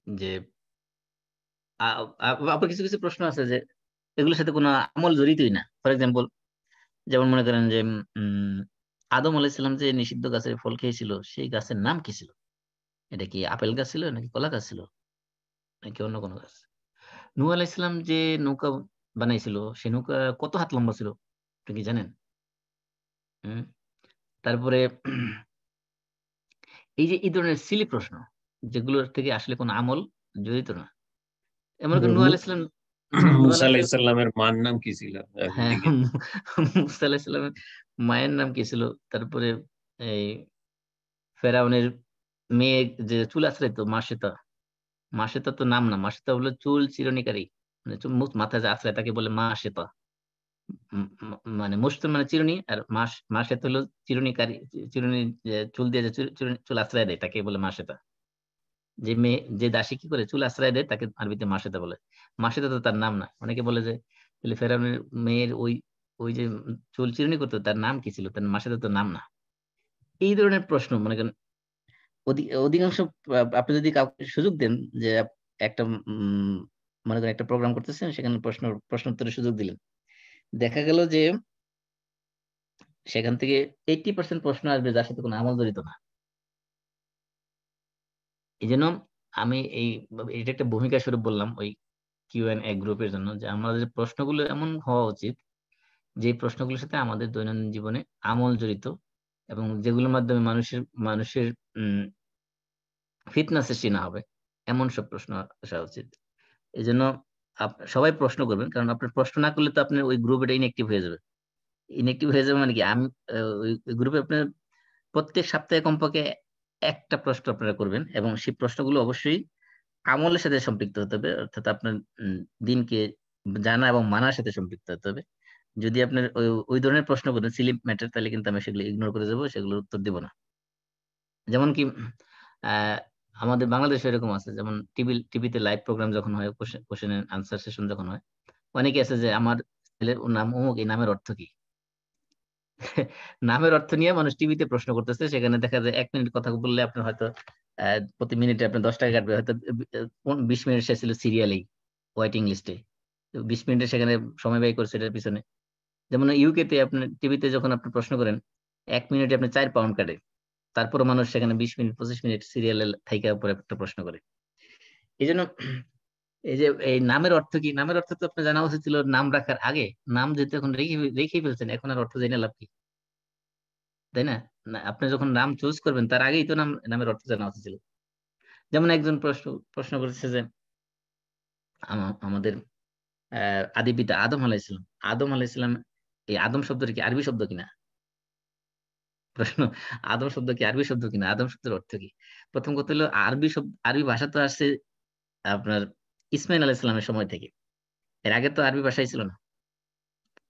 যে আবার কিছু কিছু প্রশ্ন আছে যে এগুলোর সাথে কোনো আমল জড়িতই না। ফর এক্সাম্পল, যেমন মনে করেন যে উম আদম আলাইসাল্লাম যে নিষিদ্ধ গাছের ফল খেয়েছিল, সেই গাছের নাম কি ছিল? এটা কি আপেল গাছ ছিল নাকি কলা গাছ ছিল নাকি অন্য কোনো গাছ? নূহ আলাইসাল্লাম যে নৌকা বানাইছিল, সেই নৌকা কত হাত লম্বা ছিল, আপনি কি জানেন? হম তারপরে এই ধরনের সিলি প্রশ্ন, যেগুলোর থেকে আসলে কোনো আমল জড়িত না। এমন করে নূহ আলাইসাল্লাম, নূহ মুসা আলাইসাল্লাম, আলাইহিসসালামের মার নাম কি ছিল হ্যাঁ, জিজ্ঞেস? মুসা আলাইসাল্লামের মায়ের নাম কি ছিল? তারপরে এই ফেরাউনের মেয়ে যে চুল আঁচড়াইতো, মাসেতা, মাসেতা তো নাম না, মাসেতা হলো চুল চিরুনিকারী, মানে মাথায় যে আঁচড়ায় তাকে বলে মাসেতা। মানে মুসলিম মানে চিরুনি, আর মাসেতা হলো চিরুনিকারী, চিরুনি, যে চুল দিয়ে যে চুল আঁচড়ায় দেয় তাকে বলে মাসেতা। যে মেয়ে, যে দাসী কি করে চুল আশ্রয় দেয় তাকে আরবিতে মাসেদা বলে। মাসেদা তো তার নাম না। অনেকে বলে যে তাহলে ফেরাউনের মেয়ের ওই ওই যে চুল চিরুনি করতো, তার নাম কি ছিল? তার মাসেদা তো নাম না। এই ধরনের প্রশ্ন মনে করেন অধিকাংশ, আপনি যদি কাউকে সুযোগ দেন যে একটা মনে করেন একটা প্রোগ্রাম করতেছেন, সেখানে প্রশ্ন উত্তরের সুযোগ দিলেন, দেখা গেল যে সেখান থেকে 80% প্রশ্ন আসবে যার সাথে কোনো আমল জড়িত না। এই জন্য আমি এটা একটা ভূমিকা স্বরূপ বললাম ওই কিউ&এ গ্রুপের জন্য, যে আমাদের প্রশ্নগুলো এমন হওয়া উচিত যে প্রশ্নগুলোর সাথে আমাদের দৈনন্দিন জীবনে আমল জড়িত, এবং যেগুলোর মাধ্যমে মানুষের মানুষের ফিটনেস সৃষ্টি না হবে, এমন সব প্রশ্ন আসা উচিত। এই জন্য সবাই প্রশ্ন করবেন, কারণ আপনার প্রশ্ন না করলে তো আপনার ওই গ্রুপে ইনএক্টিভ হয়ে যাবে। ইনএক্টিভ হয়ে যাবে মানে কি, আমি ওই গ্রুপে আপনার প্রত্যেক সপ্তাহে কমপক্ষে একটা প্রশ্ন আপনারা করবেন, এবং সেই প্রশ্নগুলো অবশ্যই আমলের সাথে সম্পৃক্ত হতে হবে, অর্থাৎ আপনার দিনকে জানা এবং মানার সাথে সম্পৃক্ত হতে হবে। যদি আপনার ওই ধরনের প্রশ্ন করেন সিলি ম্যাটার, তাহলে কিন্তু আমি সেগুলো ইগনোর করে যাবো, সেগুলোর উত্তর দিব না। যেমন কি আহ আমাদের বাংলাদেশে এরকম আছে, যেমন টিভিতে লাইভ প্রোগ্রাম যখন হয়, কোশ্চেন এন্ড আনসার সেশন যখন হয়, অনেকে আছে যে আমার ছেলের নাম অমুক, এই নামের অর্থ কি? নামের অর্থ নিয়ে মানুষ টিভিতে প্রশ্ন করতেছে, সেখানে দেখা যায় 1 মিনিট কথা বললে আপনার হয়তো প্রতি মিনিটে আপনার 10 টাকা কাটবে, হয়তো 20 মিনিট সে ছিল সিরিয়ালেই ওয়েটিং লিস্টে, 20 মিনিটে সেখানে সময় ব্যয় করছে এটার পিছনে। যেমন ইউকেতে আপনার টিভিতে যখন আপনি প্রশ্ন করেন, 1 মিনিটে আপনি 4 পাউন্ড কাটে, তারপরে মানুষ সেখানে 20 মিনিট 25 মিনিট সিরিয়ালে থাইকা উপরে একটা প্রশ্ন করে। এই জন্য এই যে এই নামের অর্থ কি, নামের অর্থ তো আপনার জানা উচিত ছিল নাম রাখার আগে। নাম যেহেতু এখন রেখেই ফেলছেন, এখন আর অর্থ জেনে লাভ কি, তাই না? আপনি যখন নাম চুজ করবেন তার আগেই তো নামের অর্থ জানা উচিত ছিল। যেমন একজন প্রশ্ন করেছে যে আমাদের আদি পিতা আদম আলাইহিসসালাম, আদম আলাইহিসসালাম, এই আদম শব্দটা কি আরবি শব্দ কিনা? প্রশ্ন, আদম শব্দ কি আরবি শব্দ কিনা, আদম শব্দের অর্থ কি? প্রথম কথা হলো আরবি শব্দ, আরবি ভাষা তো আসছে আপনার ইসমাইল আলাইহিসসালামের সময় থেকে, এর আগে তো আরবি ভাষাই ছিল না।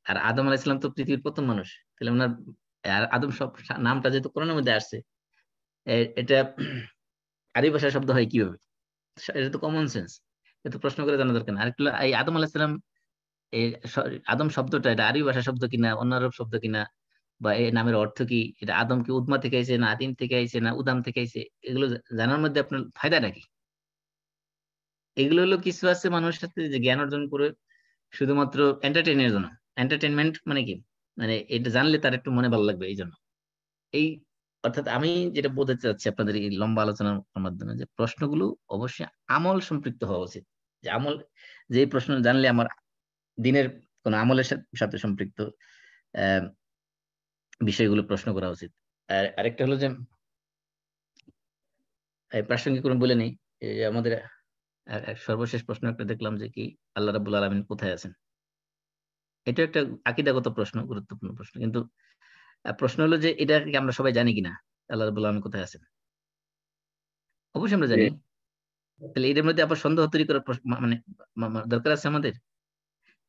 আর আদম আলাইহিসসালাম তো পৃথিবীর প্রথম মানুষ, তাহলে ওনার আদম সব নামটা যেহেতু কোরআনের মধ্যে আসছে, এটা আরবি ভাষার শব্দ হয় কিভাবে? এটা তো কমন সেন্স, এটা প্রশ্ন করে জানা দরকার না। আরেকটু এই আদম আলাইহিসসালাম, এই আদম শব্দটা এটা আরবি ভাষা শব্দ কিনা অন্য আরব শব্দ কিনা, বা এই নামের অর্থ কি, এটা আদম কি উদমা থেকে আইছে না আদিম থেকে আইছে না উদাম থেকে আইছে, এগুলো জানার মধ্যে আপনার ফায়দা নাকি? এগুলো হলো কিছু আছে মানুষের সাথে যে জ্ঞান অর্জন করে শুধুমাত্র এন্টারটেইনের জন্য। এন্টারটেইনমেন্ট মানে কি, মানে এটা জানলে তার একটু মনে ভালো লাগবে এই জন্য। এই অর্থাৎ আমি যেটা বোঝাতে চাচ্ছি আপনাদের এই লম্বা আলোচনার মাধ্যমে, যে প্রশ্নগুলো অবশ্যই আমল সম্পৃক্ত হওয়া উচিত। যে আমল, যে প্রশ্ন জানলে আমার দিনের কোন আমলের সাথে সম্পৃক্ত আহ বিষয়গুলো প্রশ্ন করা উচিত। আর আরেকটা হলো যে প্রাসঙ্গিক কোনো বলে নেই, এই যে আমাদের এক সর্বশেষ প্রশ্ন একটা দেখলাম যে কি, আল্লাহ রাব্বুল আলামিন কোথায় আছেন? এটা একটা আকীদাগত প্রশ্ন, গুরুত্বপূর্ণ প্রশ্ন, কিন্তু প্রশ্ন হলো যে এটা কি আমরা সবাই জানি কিনা আল্লাহ রাব্বুল আলামিন কোথায় আছেন? অবশ্যই আমরা জি। জানি। তাহলে এদের মধ্যে আবার সন্দেহ তৈরি করার মানে দরকার আছে আমাদের?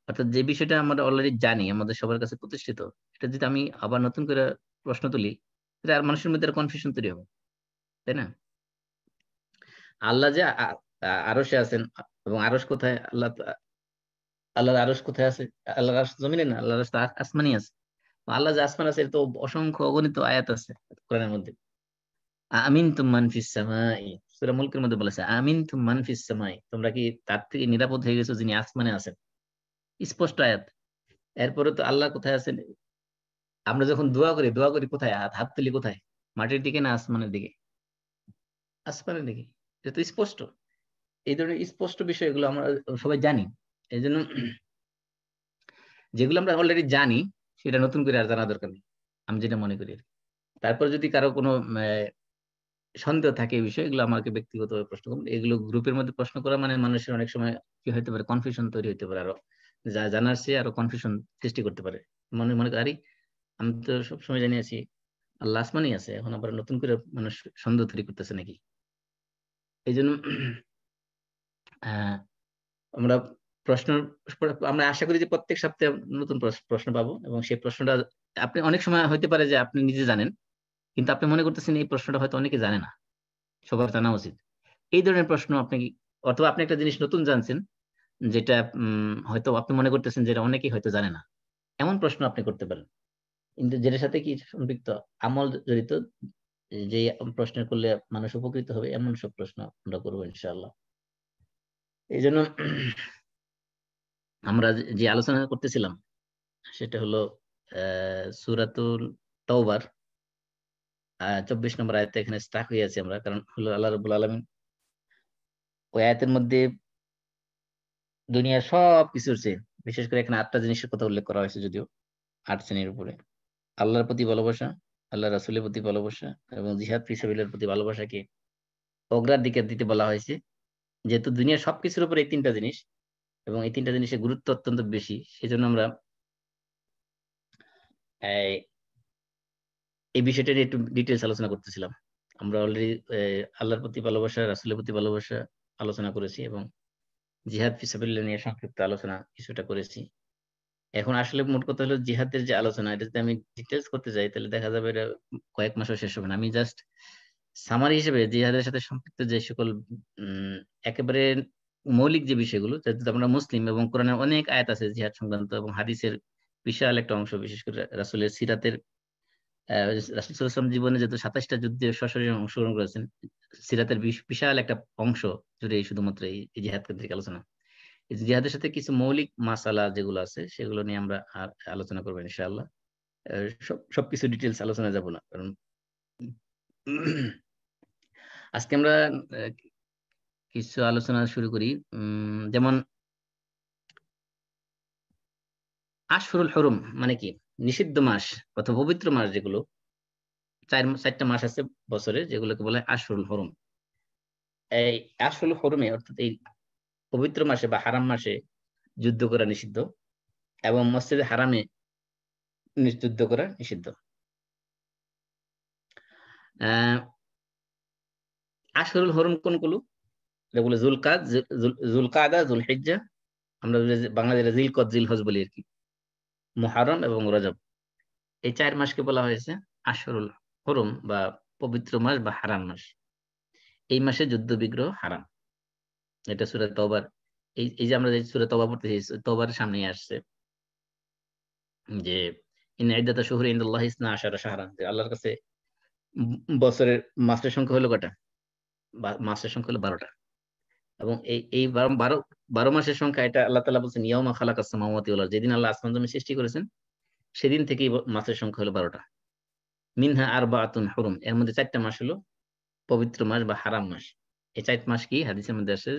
অর্থাৎ যে বিষয়টা আমরা অলরেডি জানি, আমাদের সবার কাছে প্রতিষ্ঠিত, এটা যদি আমি আবার নতুন করে প্রশ্ন তুলি, তাহলে আর মানুষের মধ্যে কনফিউশন তৈরি হবে, তাই না? আল্লাহ যে আরশে আছেন, এবং আরশ কোথায়? আল্লাহর আরশ কোথায় আছে? আল্লাহর আরশ জমিনে না, আল্লাহর আরশ তো আসমানি আছে। আল্লাহ যে আসমান আছে, এর তো অসংখ্য অগণিত আয়াত আছে কোরআনের মধ্যে। আমিনতুম মান ফিস সামাই, সূরা মুলকের মধ্যে বলেছে আমিনতুম মান ফিস সামাই, তোমরা কি তার থেকে নিরাপদ হয়ে গেছো যিনি আসমানে আছেন? স্পষ্ট আয়াত। এরপরে তো আল্লাহ কোথায় আছেন? আমরা যখন দোয়া করি কোথায়? হাত হাত তুলি কোথায়? মাটির দিকে না আসমানের দিকে? আসমানের দিকে। এটা তো স্পষ্ট। এই ধরনের স্পষ্ট বিষয় এগুলো আমরা সবাই জানি। এই জন্য যেগুলো আমরা অলরেডি জানি, সেটা নতুন করে আর জানা দরকার নেই, আমি যেটা মনে করি। তারপর যদি কারো কোনো সন্দেহ থাকে এই বিষয়ে, এগুলো আমাকে ব্যক্তিগতভাবে প্রশ্ন করুন। এগুলো গ্রুপের মধ্যে প্রশ্ন করা মানে মানুষের অনেক সময় কি হইতে পারে, কনফিউশন তৈরি হইতে পারে, আরো যা জানার চেয়ে আরো কনফিউশন সৃষ্টি করতে পারে। মনে মনে করি, আরে আমি তো সবসময় জানি আছি আল্লাহ আসমানই আছে, এখন আবার নতুন করে মানুষ সন্দেহ তৈরি করতেছে নাকি? এই জন্য আহ আমরা প্রশ্ন আমরা আশা করি যে প্রত্যেক সপ্তাহে নতুন প্রশ্ন পাবো, এবং সেই প্রশ্নটা আপনি অনেক সময় হইতে পারে যে আপনি নিজে জানেন, কিন্তু আপনি মনে করতেছেন এই প্রশ্নটা হয়তো অনেকে জানে না, সবার জানা উচিত। এই ধরনের প্রশ্ন আপনি অথবা আপনি একটা জিনিস নতুন জানছেন, যেটা হয়তো আপনি মনে করতেছেন যেটা অনেকেই হয়তো জানে না, এমন প্রশ্ন আপনি করতে পারেন। কিন্তু যেটার সাথে কি সম্পৃক্ত, আমল জড়িত, যে প্রশ্ন করলে মানুষ উপকৃত হবে, এমন সব প্রশ্ন আমরা করবো ইনশাআল্লাহ। এই জন্য আমরা যে আলোচনা করতেছিলাম সেটা হলো সূরাতুল তাওবার 24 নম্বর আয়াতে এখানে স্টাক হয়ে আছি আমরা, কারণ হলো আল্লাহ রাব্বুল আলামিন ওই আয়াতের মধ্যে দুনিয়ার সব কিছুর চেয়ে, বিশেষ করে এখানে 8টা জিনিসের কথা উল্লেখ করা হয়েছে, যদিও 8 শ্রেণীর উপরে। আল্লাহর প্রতি ভালোবাসা, আল্লাহ রাসূলের প্রতি ভালোবাসা, এবং জিহাদ ফি সাবিলিল্লাহর প্রতি ভালোবাসাকে অগ্রাধিকার দিতে বলা হয়েছে। যেহেতু দুনিয়ার সবকিছুর উপরে এই 3টা জিনিস, এবং এই 3টা জিনিসের গুরুত্ব অত্যন্ত বেশি, সেজন্য আমরা এই এই বিষয়টা নিয়ে একটু ডিটেইলস আলোচনা করতেছিলাম। আমরা অলরেডি আল্লাহর প্রতি ভালোবাসা, রাসূলের প্রতি ভালোবাসা আলোচনা করেছি, এবং জিহাদ ফি সাবিলিল্লাহ নিয়ে সংক্ষিপ্ত আলোচনা কিছুটা করেছি। এখন আসলে মোট কথা হলো জিহাদের যে আলোচনা, এটা যদি আমি ডিটেইলস করতে যাই, তাহলে দেখা যাবে এটা কয়েক মাসও শেষ হবে না। আমি জাস্ট সামারি হিসেবে জিহাদের সাথে সম্পৃক্ত যে সকল উম একেবারে মৌলিক যে বিষয়গুলো, যেহেতু আমরা মুসলিম এবং কোরআনের অনেক আয়াত আছে জিহাদ সংক্রান্ত, এবং হাদিসের বিশাল একটা অংশ, বিশেষ করে রাসূলের সিরাতের রাসূল সাল্লাল্লাহু আলাইহি ওয়াসাল্লাম জীবনে যেহেতু 27টা যুদ্ধে সশরীরে অংশগ্রহণ করেছেন, সিরাতের বিশাল একটা অংশ জুড়ে শুধুমাত্র এই জিহাদ কেন্দ্রিক আলোচনা। এই জিহাদের সাথে কিছু মৌলিক মাসালা যেগুলো আছে, সেগুলো নিয়ে আমরা আলোচনা করবো ইনশাআল্লাহ। সবকিছু ডিটেলস আলোচনা যাব না, কারণ আজকে আমরা আহ, কিছু আলোচনা শুরু করি। যেমন আশহুরুল হুরুম মানে কি? নিষিদ্ধ মাস অথবা পবিত্র মাস, যেগুলো 4টা মাস আছে বছরে, যেগুলোকে বলে আশহুরুল হুরুম। এই আশহুরুল হুরুমে, অর্থাৎ এই পবিত্র মাসে বা হারাম মাসে যুদ্ধ করা নিষিদ্ধ, এবং মসজিদে হারামে যুদ্ধ করা নিষিদ্ধ। আহ আশহুরুল হুরুম কোনগুলো? এগুলো জুলকাদা, জুলহিজ্জা, আমরা বাংলা যেটা জিলকদ জিলহজ বলি আর কি, মুহাররম এবং রজব। এই 4 মাসকে বলা হয়েছে আশহুরুল হুরুম, বা পবিত্র মাস বা হারাম মাস। এই মাসে যুদ্ধ বিগ্রহ হারাম। এটা সূরা তওবার, এই যে আমরা যে সূরা তওবা পড়তেছি, তওবার সামনেই আসছে যে ইন্না ইদ্দাতা শুহুরি ইনদাল্লাহি ইসনা আশারা শাহরান, যে আল্লাহর কাছে বছরের মাসের সংখ্যা হলো কয়টা? মাসের সংখ্যা হলো 12টা। এবং এই 12 মাসের সংখ্যা, এটা আল্লাহ তাআলা বলছেন ইয়াউমা খালাকাস সামাওয়াতি ওয়াল আরদ, যেদিন আল্লাহ আসমান জমিন সৃষ্টি করেছেন, সেদিন থেকেই মাসের সংখ্যা হলো 12টা। মিনহা আরবাআতুন হুরুম, এর মধ্যে 4টা মাস হলো পবিত্র মাস বা হারাম মাস। এই 4 মাস কি হাদিসের মধ্যে আসে?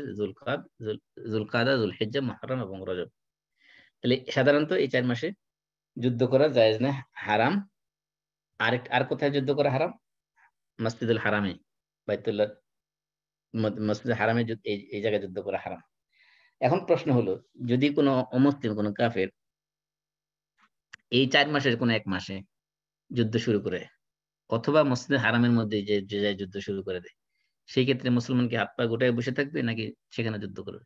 জুলকাদা, জুলহিজ্জা, মুহররম এবং রজব। তাহলে সাধারণত এই 4 মাসে যুদ্ধ করা জায়েজ না, হারাম। আর কোথায় যুদ্ধ করা হারাম? মসজিদুল হারামে, বাইতুল্লাহ, মসজিদুল হারামে এই জায়গায় যুদ্ধ করা হারাম। এখন প্রশ্ন হলো, যদি কোনো অমুসলিম, কোনো কাফের এই 4 মাসের কোনো এক মাসে যুদ্ধ শুরু করে, অথবা মসজিদে হারামের মধ্যে যে যে যায় যুদ্ধ শুরু করে দেয়, সেই ক্ষেত্রে মুসলমান কি হাত পা গোটায় বসে থাকবে নাকি সেখানে যুদ্ধ করবে?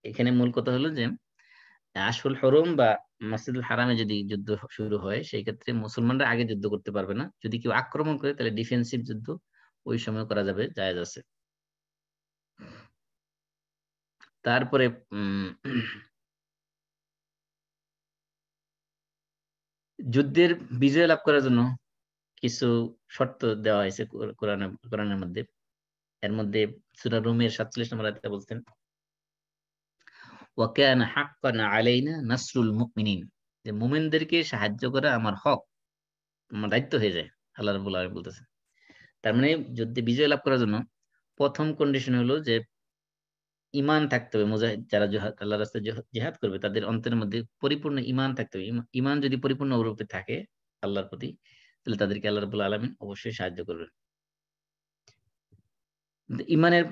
এখানে মূল কথা হলো যে আশুল হরম বা মসজিদুল হারামে যদি যুদ্ধ শুরু হয়, সেই ক্ষেত্রে মুসলমানরা আগে যুদ্ধ করতে পারবে না। যদি কেউ আক্রমণ করে তাহলে ডিফেন্সিভ যুদ্ধ ওই সময় করা যাবে, জায়েজ আছে। তারপরে যুদ্ধের বিজয় লাভ করার জন্য কিছু শর্ত দেওয়া হয়েছে কোরআনের মধ্যে। এর মধ্যে সূরা রুমের 47 নম্বর আয়াতে বলছেন, ওয়া কানা হাক্কান আলাইনা নাসরুল মুমিনিন, যে মুমিনদেরকে সাহায্য করা আমার হক, আমার দায়িত্ব হয়ে যায়, আল্লাহ রাব্বুল আলামিন বলতেছেন। তার মানে যুদ্ধে বিজয় লাভ করার জন্য প্রথম কন্ডিশন হলো যে ঈমান থাকতে হবে। মুজাহিদ যারা আল্লাহর রাস্তায় জিহাদ করবে তাদের অন্তরের মধ্যে পরিপূর্ণ ঈমান থাকতে হবে। ঈমান যদি পরিপূর্ণ রূপে থাকে আল্লাহর প্রতি, তাহলে তাদেরকে আল্লাহ রাব্বুল আলামিন অবশ্যই সাহায্য করবেন। ইমানের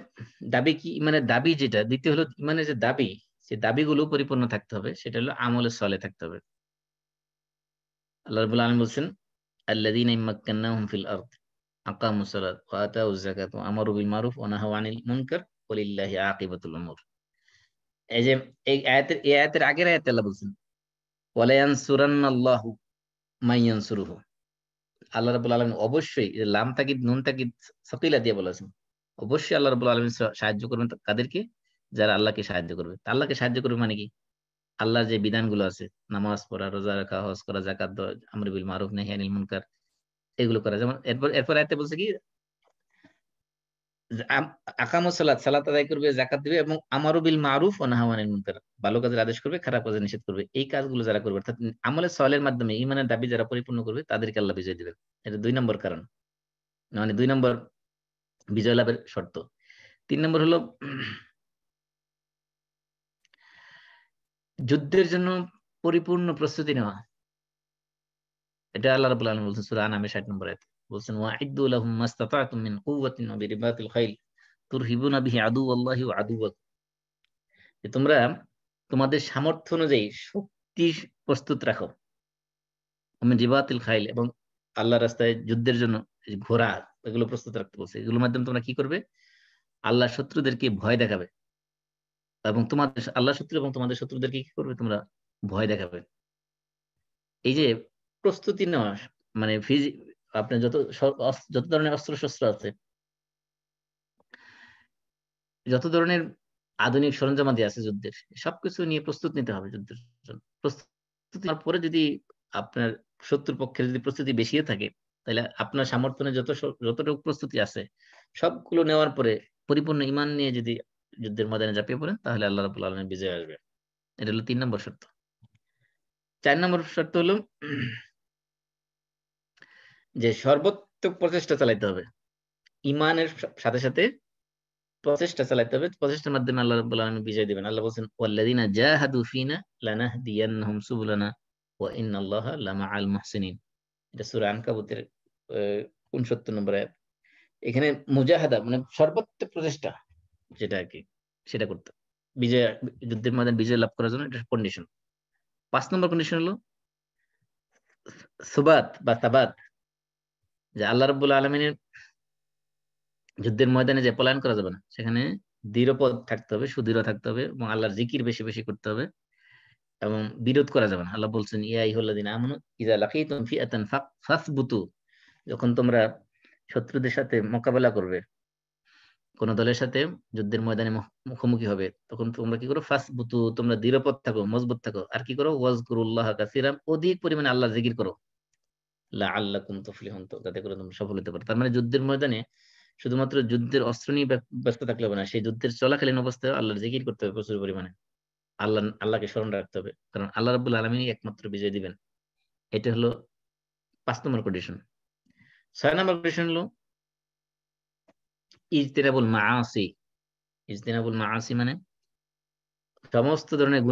দাবি কি? ইমানের দাবি যেটা, দ্বিতীয় হলো ইমানের যে দাবি, সে দাবিগুলো পরিপূর্ণ থাকতে হবে। সেটা হলো আমলে সলে থাকতে হবে। আল্লাহ রাব্বুল আলামিন বলছেন, আল্লাযীনা ইম্মাক্কান্নাহুম ফিল আরদ আকামুস সালাত ওয়া আতাউয যাকাত ওয়া আমারু বিল মারুফ ওয়া নাহাউ আনিল মুনকার ওয়ালিল্লাহি আকিবাতুল উমুর। এই যে এই আয়াতের আগের আয়াতে আল্লাহ বলছেন, ওয়ালা ইয়ানসুরান্নাল্লাহু মাইয়ানসুরুহু। আল্লাহ রাব্বুল আলামিন অবশ্যই, লাম তাকিদ নুন তাকিদ সাকিলা দিয়ে বলেছেন, অবশ্যই আল্লাহ রাব্বুল আলামিন সাহায্য করবেন কাদেরকে? যারা আল্লাহকে সাহায্য করবে। তা আল্লাহকে সাহায্য করবে মানে কি? আল্লাহর যে বিধানগুলো আছে, নামাজ পড়া, রোজা রাখা, হজ করা, যাকাত দেওয়া, আমর বিল মারুফ নাহি আনিল মুনকার, এগুলো করা। যেমন এরপর আয়াতে বলছে কি, যে আকামুস সালাত, সালাত আদায় করবে, যাকাত দিবে, এবং আমারু বিল মারুফ ওয়া নাহাউ আনিল মুনকার, ভালো কাজের আদেশ করবে, খারাপ কাজের নিষেধ করবে। এই কাজগুলো যারা করবে, অর্থাৎ আমলে সলের মাধ্যমে ঈমানের দাবি যারা পরিপূর্ণ করবে, তাদেরকে আল্লাহ বিজয় দিবেন। এটা 2 নম্বর কারণ, মানে 2 নম্বর বিজয় লাভের শর্ত। 3 নম্বর হলো যুদ্ধের জন্য পরিপূর্ণ প্রস্তুতি নেওয়া। এটা আল্লাহ রাব্বুল আলামিন বলছেন সূরা আনামের 60 নম্বর আয়াতে, বলছেন ওয়াইদ্দু লাহুম মাসতাতা'তুম মিন কুওয়াতিন ওয়া বিরিবাতিল খাইল তুরহিবুনা বিহি আদুওয়াল্লাহি ওয়া আদুওয়াকুম, যে তোমরা তোমাদের সামর্থ্য অনুযায়ী শক্তি প্রস্তুত রাখো, মিন রিবাতিল খাইল, এবং আল্লাহর রাস্তায় যুদ্ধের জন্য এই ঘোড়া, এগুলো প্রস্তুত রাখতে বলছে। এগুলোর মাধ্যমে তোমরা কি করবে? আল্লাহর শত্রুদেরকে ভয় দেখাবে, এবং তোমাদের আল্লাহর শত্রু এবং তোমাদের শত্রুদেরকে কি করবে? তোমরা ভয় দেখাবে। এই যে প্রস্তুতি নেওয়া, মানে আপনার যত ধরনের অস্ত্র শস্ত্র আছে, যত ধরনের আধুনিক সরঞ্জামাদি আছে যুদ্ধের, সবকিছু নিয়ে প্রস্তুত নিতে হবে যুদ্ধের জন্য। প্রস্তুতি নেওয়ার পরে যদি আপনার শত্রুর পক্ষে যদি প্রস্তুতি বেশিও থাকে, তাহলে আপনার সামর্থ্যে যতটুকু প্রস্তুতি আছে সবগুলো নেওয়ার পরে পরিপূর্ণ ঈমান নিয়ে যদি যুদ্ধের ময়দানে ঝাঁপিয়ে পড়েন, তাহলে আল্লাহ রাব্বুল আলামিন বিজয় আসবে। এটা হলো 3 নম্বর শর্ত। 4 নম্বর শর্ত হলো যে সর্বোত্তম প্রচেষ্টা চালাইতে হবে। ঈমানের সাথে সাথে প্রচেষ্টা চালাতে হবে। প্রচেষ্টার মাধ্যমে আল্লাহ রাব্বুল আলামিন বিজয় দিবেন। আল্লাহ বলছেন, ওয়াল্লাযিনা জাহাদু ফিনা লানাহদিয়ান্নাহুম সুবুলানা ওয়া ইন্নাল্লাহা লামাআল মুহসিনিন। এটা সূরা আনকাবুতের 69 নম্বর আয়াত। এখানে মুজাহাদা মানে সর্বোচ্চ প্রচেষ্টা যেটা আর কি, সেটা করতে হবে। বিজয়, যুদ্ধের ময়দানে বিজয় লাভ করার জন্য এটা কন্ডিশন। 5 নম্বর কন্ডিশন হলো সুবাত বা সাবাত, যে আল্লাহ রাব্বুল আলামিনের যুদ্ধের ময়দানে যে পলায়ন করা যাবে না, সেখানে দৃঢ়পদ থাকতে হবে, সুদৃঢ় থাকতে হবে, এবং আল্লাহর জিকির বেশি বেশি করতে হবে, এবং বিরোধ করা যাবে না। আল্লাহ বলছেন, ইয়া আইয়ুহাল্লাযীনা আমানু ইযা লাকীতুম ফিআতান ফাসবুতু, যখন তোমরা শত্রুদের সাথে মোকাবেলা করবে, কোন দলের সাথে যুদ্ধের ময়দানে মুখোমুখি হবে, তখন তোমরা কি করো? ফাসবুতু, তোমরা দৃঢ়পদ থাকো, মজবুত থাকো। আর কি করো? ওয়াজকুরুল্লাহা কাসীরান, অধিক পরিমাণে আল্লাহ জিকির করো, লাআল্লাকুম তুফলিহুন, তো যাতে করে তোমরা সফল হতে পারো। তার মানে যুদ্ধের ময়দানে শুধুমাত্র যুদ্ধের অস্ত্র নিয়ে ব্যস্ত থাকলে হবে না, সেই যুদ্ধের চলাকালীন অবস্থায় আল্লাহর জিকির করতে হবে প্রচুর পরিমাণে। আল্লাহকে স্মরণ রাখতে হবে, কারণ আল্লাহ রাব্বুল আলামিনই একমাত্র বিজয় দিবেন। এটা হলো 5 নম্বর কন্ডিশন। 6 নম্বর কন্ডিশন হলো ইজতিনাবুল মাআসি। ইজতিনাবুল মাআসি মানে সমস্ত ধরনের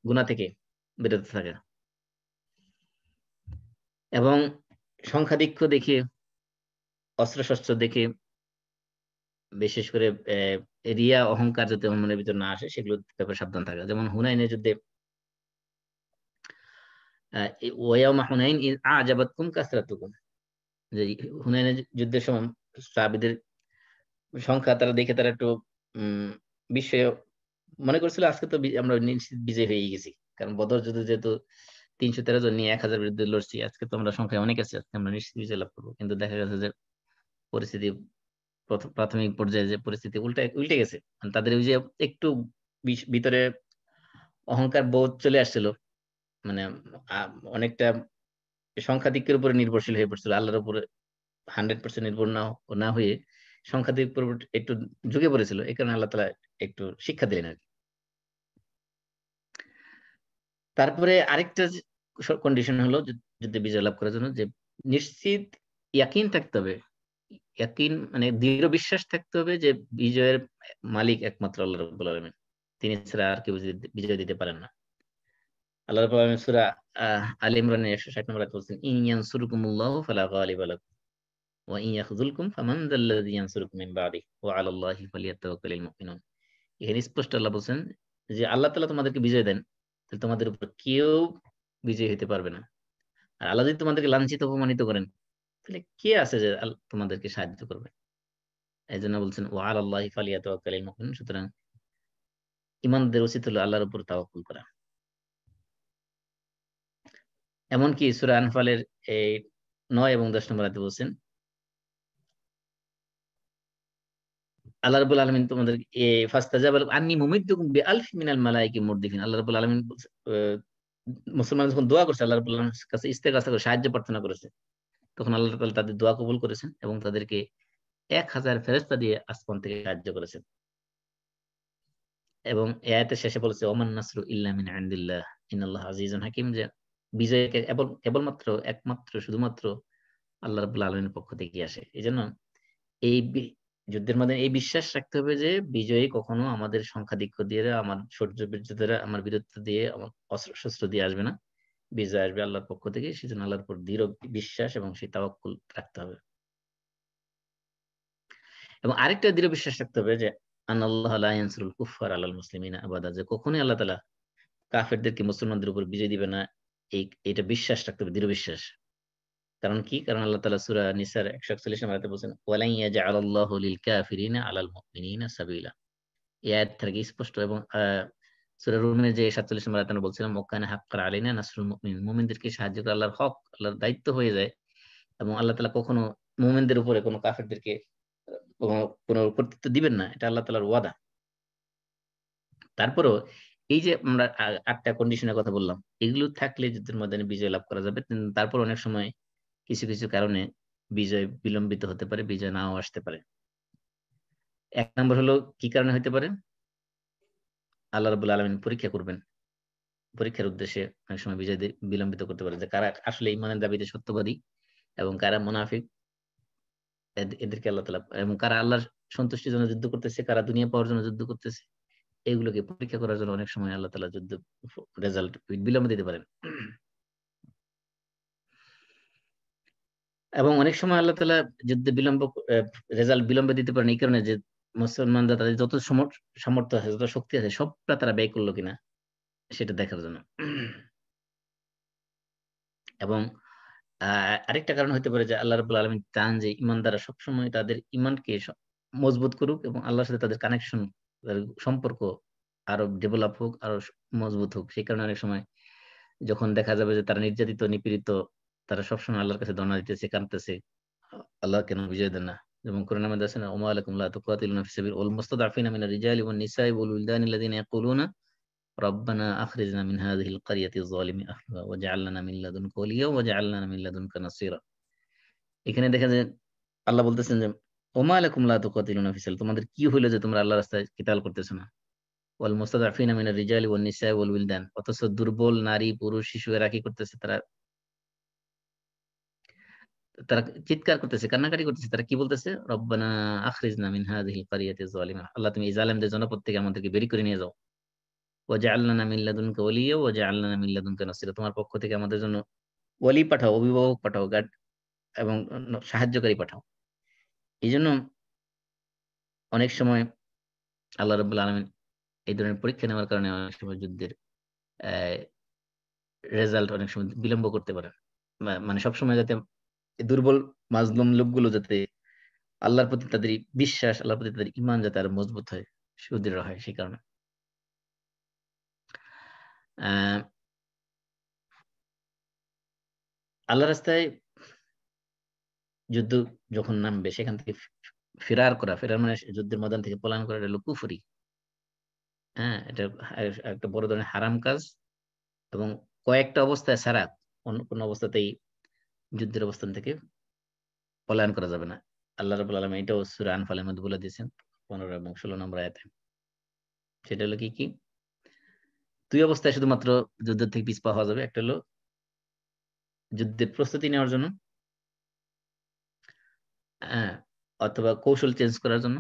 গুনাহ থেকে বিরত থাকা, এবং সংখ্যাধিক্য দেখে, অস্ত্রশস্ত্র দেখে, বিশেষ করে রিয়া অহংকার যাতে মনের ভিতর না আসে, সেগুলোর ব্যাপারে সাবধান থাকা। যেমন হুনাইনের যুদ্ধে ওয়ায়াউমা হুনাইন ইয আ'জাবাতকুম কাসরাতুকুম, যে হুনাইনের যুদ্ধের সময় সাহাবীদের সংখ্যা তারা দেখে তারা একটু বিস্ময় মনে করছিল আজকে তো আমরা নিশ্চিত বিজয় হয়ে গেছি, কারণ বদর যুদ্ধে যেহেতু 313 জন নিয়ে 1000 বিরুদ্ধে লড়ছি, আজকে তো আমরা সংখ্যায় অনেক আছে, আজকে আমরা নিশ্চিত বিজয় লাভ করবো। কিন্তু দেখা গেছে যে পরিস্থিতি প্রাথমিক পর্যায়ে যে পরিস্থিতি উল্টে গেছে, মানে তাদের ওই যে একটু ভিতরে অহংকার বোধ চলে আসছিল, মানে অনেকটা সংখ্যাধিক্যের উপরে নির্ভরশীল হয়ে পড়ছিল, আল্লাহর উপরে 100% নির্ভর না হয়ে সংখ্যাধিক্যের উপর একটু ঝুঁকে পড়েছিল। এই কারণে আল্লাহ তাআলা একটু শিক্ষা দিলেন আর কি। তারপরে আরেকটা কন্ডিশন হলো যুদ্ধে বিজয় লাভ করার জন্য যে নিশ্চিত ইয়াকিন থাকতে হবে। ইয়াকিন মানে দৃঢ় বিশ্বাস থাকতে হবে যে বিজয়ের মালিক একমাত্র আল্লাহ রাব্বুল আলামিন, তিনি ছাড়া আর কেউ বিজয় দিতে পারেন না। আল্লাহ রাব্বুল আলামিন সূরা আলে ইমরানের 160 নম্বর আয়াতে বলছেন, ইন ইয়ানসুরকুমুল্লাহু ফালা গালিবা লাকুম ওয়া ইন ইয়াখযুলকুম ফামান যাল্লাযী ইয়ানসুরুকুম মিন বা'দিহি ওয়া আলাল্লাহি ফালিয়াতাওয়াক্কালিল মুমিনুন। এখানে স্পষ্ট আল্লাহ বলছেন যে আল্লাহ তাআলা তোমাদেরকে বিজয় দেন, তাহলে তোমাদের উপর কেউ বিজয়ী হতে পারবে না। আর আল্লাহ যদি তোমাদেরকে লাঞ্ছিত অপমানিত করেন, তাহলে কে আছে যে তোমাদেরকে সাহায্য করবে? এই জন্য বলছেন ওয়া আলাল্লাহি ফালিয়াতাওয়াক্কালিল মুমিনুন। সুতরাং ঈমানদারদের উচিত হলো আল্লাহর উপর তাওয়াক্কুল করা। এমনকি সূরা আনফালের এই 9 এবং 10 নম্বর আয়াতে বলছেন, আল্লাহ রাব্বুল আলামিন তোমাদের ফাস্তাজাবা আন্নী মুমিদ্দুকুম বিআলফি মিনাল মালায়েকি মুরদিফিন। আল্লাহ রাব্বুল আলামিন মুসলমান যখন দোয়া করছে, আল্লাহ রাব্বুল আলামিনের কাছে ইস্তেগাসা করে সাহায্য প্রার্থনা করেছে, তখন আল্লাহ তাআলা তাদের দোয়া কবুল করেছেন এবং তাদেরকে 1000 ফেরেশতা দিয়ে আসমান থেকে সাহায্য করেছেন। এবং এই আয়াতের শেষে বলেছে ওমান নাসরু ইল্লা মিন ইনদিল্লাহ ইন্নাল্লাহা আজিজুন হাকিম, যে বিজয় কেবলমাত্র একমাত্র শুধুমাত্র আল্লাহ রাব্বুল আলামিনের পক্ষ থেকে আসে। এজন্য এই যুদ্ধের মধ্যে এই বিশ্বাস রাখতে হবে যে বিজয়ী কখনো আমাদের সংখ্যাধিক্য দিয়ে, আমার শৌর্য বীর্য দ্বারা, আমার বীরত্ব দিয়ে, আমার অস্ত্র শস্ত্র দিয়ে আসবে না। বিজয় আসবে আল্লাহর পক্ষ থেকে। সেজন্য আল্লাহর উপর দৃঢ় বিশ্বাস এবং সেই তাওয়াক্কুল রাখতে হবে। এবং আরেকটা দৃঢ় বিশ্বাস রাখতে হবে যে আনাল্লাহা লা ইয়ানসুরুল কুফফার আলাল মুসলিমিনা আবাদা, যে কখনোই আল্লাহ তাআলা কাফেরদেরকে মুসলমানদের উপর বিজয় দিবে না। এটা বিশ্বাস রাখতে হবে, দৃঢ় বিশ্বাস। কারণ কি? কারণ আল্লাহ তাআলা সূরা নিসার 141 নম্বর আয়াতে বলেছেন ওয়ালান ইয়াজআলাল্লাহু লিল কাফিরিনা আলাল মুমিনিনা সাবিলা। এই আয়াত থেকে স্পষ্ট। এবং সূরা রুমের যে 47 নম্বর আয়াতে আমরা বলছিলাম ওয়াকানা হাক্কান আলাইনা নাসরুল মুমিনিন, মুমিনদেরকে সাহায্য করা আল্লাহর হক, আল্লাহর দায়িত্ব হয়ে যায়। এবং আল্লাহ তাআলা কখনো মুমিনদের উপরে কোনো কাফেরদেরকে কোনো কর্তৃত্ব দিবেন না, এটা আল্লাহ তাআলার ওয়াদা। তারপরেও এই যে আমরা 8টা কন্ডিশনের কথা বললাম, এগুলো থাকলে যুদ্ধের ময়দানে বিজয় লাভ করা যাবে। তারপর অনেক সময় কিছু কারণে বিজয় বিলম্বিত হতে পারে, বিজয় নাও আসতে পারে। 1 নম্বর হলো কি কারণে হতে পারে? আল্লাহ রাব্বুল আলামিন পরীক্ষা করবেন। পরীক্ষার উদ্দেশ্যে অনেক সময় বিজয় বিলম্বিত করতে পারে, যে কারা আসলে ইমানের দাবিতে সত্যবাদী এবং কারা মুনাফিক, এদেরকে আল্লাহ তাআলা, এবং কারা আল্লাহর সন্তুষ্টির জন্য যুদ্ধ করতেছে, কারা দুনিয়া পাওয়ার জন্য যুদ্ধ করতেছে, এগুলোকে পরীক্ষা করার জন্য অনেক সময় আল্লাহ তাআলা যুদ্ধ রেজাল্ট বিলম্ব দিতে পারেন। এবং অনেক সময় আল্লাহ তাআলা যুদ্ধে রেজাল্ট বিলম্বে দিতে পারেন এই কারণে যে মুসলমানরা তাদের যত সামর্থ্য আছে, যত শক্তি আছে, সবটা তারা ব্যয় করলো কিনা সেটা দেখার জন্য। এবং আরেকটা কারণ হতে পারে যে আল্লাহ রাব্বুল আলামিন চান যে ঈমানদাররা সবসময় তাদের ঈমানকে মজবুত করুক এবং আল্লাহর সাথে তাদের কানেকশন, তাদের সম্পর্ক আরো ডেভেলপ হোক, আরো মজবুত হোক। সেই কারণে অনেক সময় যখন দেখা যাবে যে তারা নির্যাতিত, নিপীড়িত, তারা সবসময় আল্লাহর কাছে দোয়া দিতেছে, কাঁদতেছে, আল্লাহ কেন বিজয় দেন না? যেমন কোরআনের মধ্যে আছে না, ওমা লাকুম লা তুকাতিলুনা ফি সাবিল ওয়াল মুস্তাদআফিনা মিনার রিজালি ওয়ান নিসাই ওয়াল উলদানি আল্লাযিনা ইয়াকুলুনা রব্বানা আখরিজনা মিন হাযিহিল ক্বরিয়াতি যালিমি আহলিহা ওয়াজআল লানা মিন লাদুনকা ওয়ালিয়্যা ওয়াজআল লানা মিন লাদুনকা নাসীরা। এখানে দেখা যায় আল্লাহ বলতেছেন যে ওমা লাকুম লা তুকাতিলুনা ফি সাবিল, তোমাদের কি হইলো যে তোমরা আল্লাহর রাস্তায় কিতাল করতেছ না? ওয়াল মুস্তাদআফিনা মিনার রিজালি ওয়ান নিসাই ওয়াল উলদান, অথচ দুর্বল নারী, পুরুষ, শিশু এরা কি করতেছে? তারা তারা চিৎকার করতেছে, কান্নাকাটি করতেছে। তারা কি বলতেছে? রব্বানা আখরিজনা মিন হাযিহিল ক্বরিয়াতি যালিমা, আল্লাহ তুমি এই জালেমদের জনপদ থেকে আমাদেরকে বের করে নিয়ে যাও। ওয়াজআল লানা মিন লাদুনকা ওয়ালিয়্যা ওয়াজআল লানা মিন লাদুনকা নাসীরা, তোমার পক্ষ থেকে আমাদের জন্য ওয়ালি পাঠাও, অভিভাবক পাঠাও, গার্ড এবং সাহায্যকারী পাঠাও। এইজন্য অনেক সময় আল্লাহ রাব্বুল আলামিন এই ধরনের পরীক্ষা নেওয়ার কারণে অনেক সময় যুদ্ধের রেজাল্ট অনেক সময় বিলম্ব করতে পারে। মানে সবসময় যাতে এই দুর্বল মাজলুম লোকগুলো যাতে আল্লাহর প্রতি তাদের বিশ্বাস, আল্লাহর প্রতি তাদের ঈমান যাতে আরো মজবুত হয়, সুদৃঢ় হয়, সেই কারণে। আল্লাহ রাস্তায় যুদ্ধ যখন নামবে সেখান থেকে ফেরার মানে যুদ্ধের ময়দান থেকে পলায়ন করা, এটা হলো কুফরি। হ্যাঁ, এটা একটা বড় ধরনের হারাম কাজ, এবং কয়েকটা অবস্থায় ছাড়া অন্য কোনো অবস্থাতেই যুদ্ধের অবস্থান থেকে পলায়ন করা যাবে না। আল্লাহ রাব্বুল আলামিন এটাও সূরা আনফালের মধ্যে বলে দিয়েছেন 15 এবং 16 নম্বর আয়াতে। সেটা হলো কি কি? দুই অবস্থায় শুধুমাত্র যুদ্ধ থেকে পিছপা হওয়া যাবে। একটা হলো যুদ্ধের প্রস্তুতি নেওয়ার জন্য, হ্যাঁ, অথবা কৌশল চেঞ্জ করার জন্য।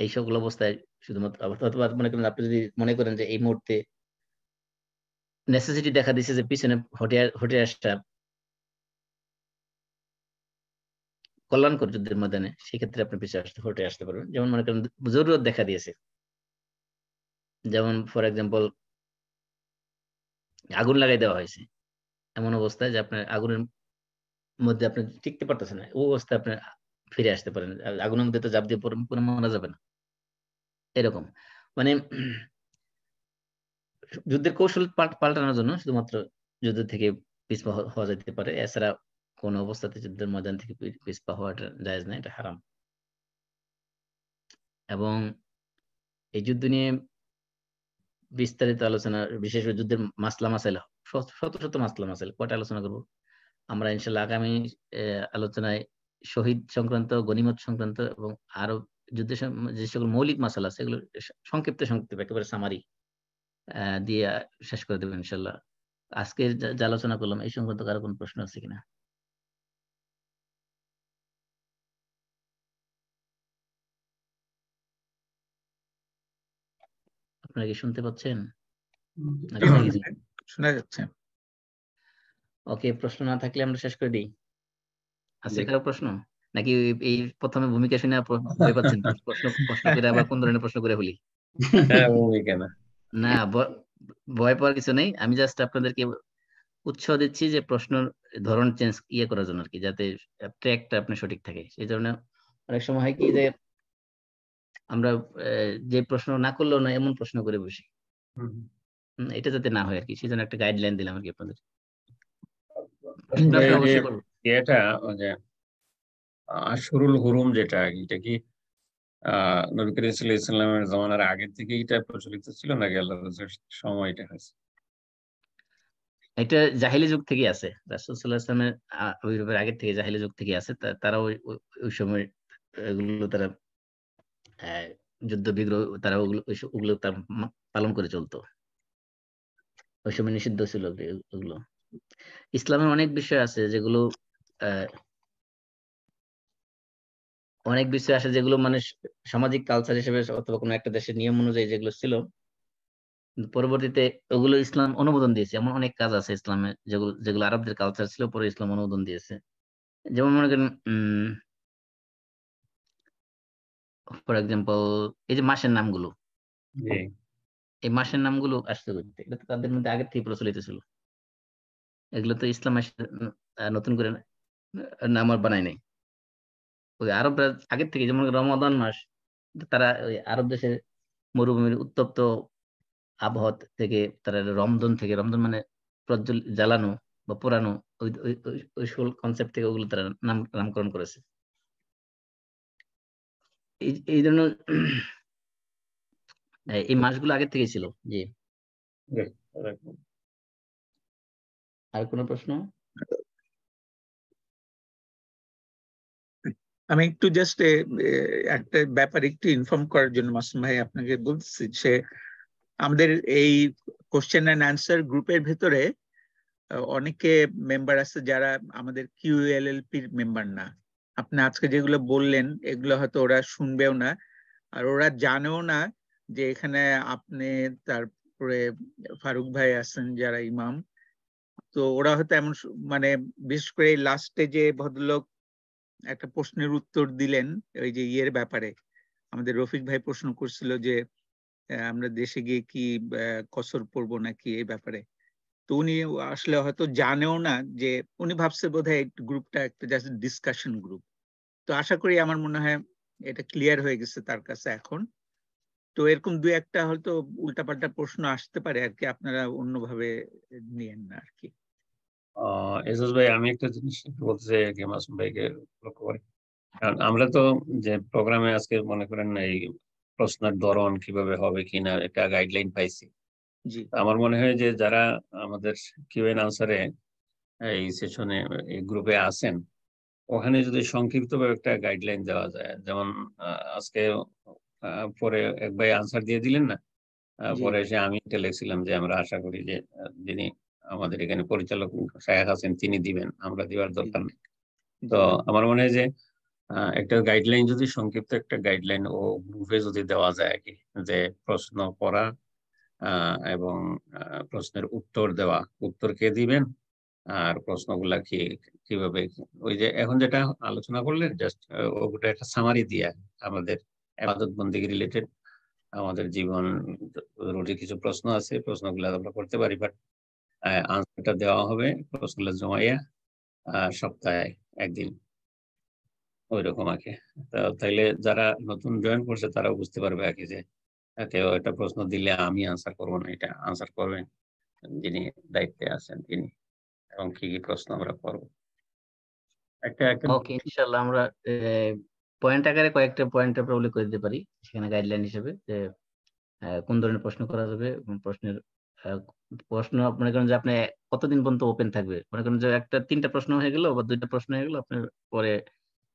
এই সকল অবস্থায় শুধুমাত্র, অথবা মনে করেন আপনি যদি মনে করেন যে এই মুহূর্তে নেসেসিটি দেখা দিচ্ছে যে পিছনে হটে আসা কল্যাণকর যুদ্ধের ময়দানে, সেক্ষেত্রে আপনি পিছনে হটে আসতে পারবেন। যেমন মনে করেন জরুরত দেখা দিয়েছে, যেমন ফর এক্সাম্পল আগুন লাগাই দেওয়া হয়েছে, এমন অবস্থায় যে আপনার আগুনের মধ্যে আপনি টিকতে পারতেছেন না, ওই অবস্থায় আপনি ফিরে আসতে পারেন। আগুনের মধ্যে তো জাপ দিয়ে পুরো মারা যাবে না, এরকম। মানে যুদ্ধের কৌশল পাল্টানোর জন্য শুধুমাত্র যুদ্ধ থেকে পিছপা হওয়া যেতে পারে, এছাড়া কোন অবস্থাতে যুদ্ধের ময়দান থেকে পিছপা হওয়াটা জায়েজ না, এটা হারাম। এবং এই যুদ্ধ নিয়ে বিস্তারিত আলোচনা, বিশেষ করে যুদ্ধের মাসলা মাসাইল, শত শত মাসলা মাসাইল, কয়টা আলোচনা করব আমরা ইনশাল্লাহ আগামী আলোচনায়। শহীদ সংক্রান্ত, গনিমত সংক্রান্ত এবং আরো যুদ্ধের যে সকল মৌলিক মাসালা আছে সেগুলো সংক্ষিপ্ত একেবারে সামারি দিয়ে শেষ করে দেবেন ইনশাল্লাহ। আজকে যে আলোচনা করলাম এই সংক্রান্ত কারো কোনো প্রশ্ন আছে কিনা? আপনারা কি শুনতে পাচ্ছেন? শোনা যাচ্ছে। ওকে, প্রশ্ন না থাকলে আমরা শেষ করে দিই। আছে কারো প্রশ্ন? নাকি এই প্রথমে ভূমিকা শুনে ভয় পাচ্ছেন? প্রশ্ন করে আবার কোন ধরনের প্রশ্ন করে বলি? না, ভয় পাওয়ার কিছু নেই। আমি জাস্ট আপনাদেরকে উৎসাহ দিচ্ছি যে প্রশ্নের ধরন চেঞ্জ করার জন্য আর কি, যাতে ট্র্যাকটা আপনার সঠিক থাকে। সেই জন্য অনেক সময় হয় কি যে আমরা যে প্রশ্ন না করলেও না এমন প্রশ্ন করে বসি, এটা যাতে না হয় আর কি, সেই জন্য একটা গাইডলাইন দিলাম আর কি আপনাদের। অবশ্যই করবো। এটা যে আশহুরুল হুরুম, যেটা এটা কি নবী করিম সাল্লাল্লাহু আলাইহি ওয়াসাল্লামের জামানার আগে থেকে এটা প্রচলিত ছিল নাকি আল্লাহর রাসূলের সময় এটা হয়েছে? এটা জাহিলি যুগ থেকে আছে, রাসূল সাল্লাল্লাহু আলাইহি ওয়াসাল্লামের আবির্ভাবের আগে থেকে জাহিলি যুগ থেকে আছে। তারা ওই সময় এগুলো তারা যুদ্ধ বিগ্রহ, তারা ওগুলো তার পালন করে চলতো। ওই সময় নিষিদ্ধ ছিল ওগুলো। ইসলামের অনেক বিষয় আছে যেগুলো অনেক বিষয় আছে যেগুলো মানে সামাজিক কালচার হিসেবে অথবা কোনো একটা দেশের নিয়ম অনুযায়ী যেগুলো ছিল, পরবর্তীতে ওগুলো ইসলাম অনুমোদন দিয়েছে। এমন অনেক কাজ আছে ইসলামে যেগুলো যেগুলো আরবদের কালচার ছিল, পরে ইসলাম অনুমোদন দিয়েছে। যেমন মনে করেন ফর এক্সাম্পল এই যে মাসের নামগুলো, এই মাসের নামগুলো আসতে করতে, এটা তো তাদের মধ্যে আগের থেকে প্রচলিত ছিল। এগুলো তো ইসলাম নতুন করে নাম আর বানায় নাই। ওই আরবরা আগের থেকে, যেমন রমাদান মাস, তারা ওই আরব দেশের মরুভূমির উত্তপ্ত আবহাওয়া থেকে তারা রমজান মানে প্রজ্বল জ্বালানো বা পোড়ানো, ওই সকল কনসেপ্ট থেকে ওগুলো তারা নামকরণ করেছে। এই জন্য এই মাসগুলো আগের থেকে ছিল। জি, আর কোনো প্রশ্ন? আমি একটু জাস্ট একটা ব্যাপার একটু ইনফর্ম করার জন্য মাসুম ভাই আপনাকে বলছি, সে আমাদের এই কোশ্চেন অ্যান্ড অ্যান্সার গ্রুপের ভেতরে অনেকে মেম্বার আছে যারা আমাদের QLLP-র মেম্বার না। আপনি আজকে যেগুলো বললেন এগুলো হয়তো ওরা শুনবেও না, আর ওরা জানেও না যে এখানে আপনি, তারপরে ফারুক ভাই আছেন যারা ইমাম। তো ওরা হয়তো এমন মানে বিশেষ করে লাস্টে যে ভদ্রলোক একটা প্রশ্নের উত্তর দিলেন ওই যে ইয়ের ব্যাপারে, আমাদের রফিক ভাই প্রশ্ন করছিল যে আমরা দেশে গিয়ে কি কসর পড়বো নাকি এই ব্যাপারে। তো উনি আসলে হয়তো জানেও না যে, উনি ভাবছে বোধহয় গ্রুপটা একটা জাস্ট ডিসকাশন গ্রুপ। তো আশা করি আমার মনে হয় এটা ক্লিয়ার হয়ে গেছে তার কাছে এখন। তো এরকম দুই একটা হয়তো উল্টাপাল্টা প্রশ্ন আসতে পারে আর কি, আপনারা অন্যভাবে নিয়েন না আর কি। এজাজ ভাই, আমি একটা জিনিস একটু বলতে চাই আর কি, মাসুম ভাইকে লক্ষ্য করে। কারণ আমরা তো যে প্রোগ্রামে আজকে মনে করেন এই প্রশ্নের ধরন কিভাবে হবে কিনা একটা গাইডলাইন পাইছি। জি আমার মনে হয় যে যারা আমাদের কিউ এন্ড আনসারে এই সেশনে এই গ্রুপে আছেন, ওখানে যদি সংক্ষিপ্ত একটা গাইডলাইন দেওয়া যায়, যেমন আজকে পরে এক ভাই আনসার দিয়ে দিলেন না, জি পরে এসে আমি এটা লিখছিলাম যে আমরা আশা করি যে যিনি আমাদের এখানে পরিচালক শায়েখ আছেন তিনি দিবেন, আমরা দেওয়ার দরকার নেই। তো জি আমার মনে হয় যে একটা গাইডলাইন যদি সংক্ষিপ্ত একটা গাইডলাইন ও গ্রুপে যদি দেওয়া যায় আর কি, যে প্রশ্ন করা এবং প্রশ্নের উত্তর দেওয়া, উত্তর কে দিবেন আর প্রশ্নগুলা কিভাবে, ওই যে এখন যেটা আলোচনা করলেন জাস্ট ওটা একটা সামারি দিয়া আমাদের ইবাদত বন্দেগী রিলেটেড আমাদের জীবন রুটি কিছু প্রশ্ন আছে, প্রশ্নগুলো আমরা করতে পারি, বাট আনসারটা দেওয়া হবে প্রশ্নগুলো জমাইয়া সপ্তাহে একদিন, ওই রকম আর কি। তাইলে যারা নতুন জয়েন করছে তারা বুঝতে পারবে আর কি যে কেউ একটা প্রশ্ন দিলে আমি আনসার করবো না, এটা আনসার করবেন যিনি দায়িত্বে আছেন তিনি, এবং কি কি প্রশ্ন আমরা করবো। একটা একটা ওকে, ইনশাআল্লাহ আমরা পয়েন্ট আকারে কয়েকটা পয়েন্ট আমরা উল্লেখ করে দিতে পারি সেখানে গাইডলাইন হিসেবে, যে কোন ধরনের প্রশ্ন করা যাবে এবং প্রশ্নের প্রশ্ন মনে করেন যে আপনি কতদিন পর্যন্ত ওপেন থাকবে, মনে করেন যে একটা 3টা প্রশ্ন হয়ে গেল বা 2টা প্রশ্ন হয়ে গেল, আপনার পরে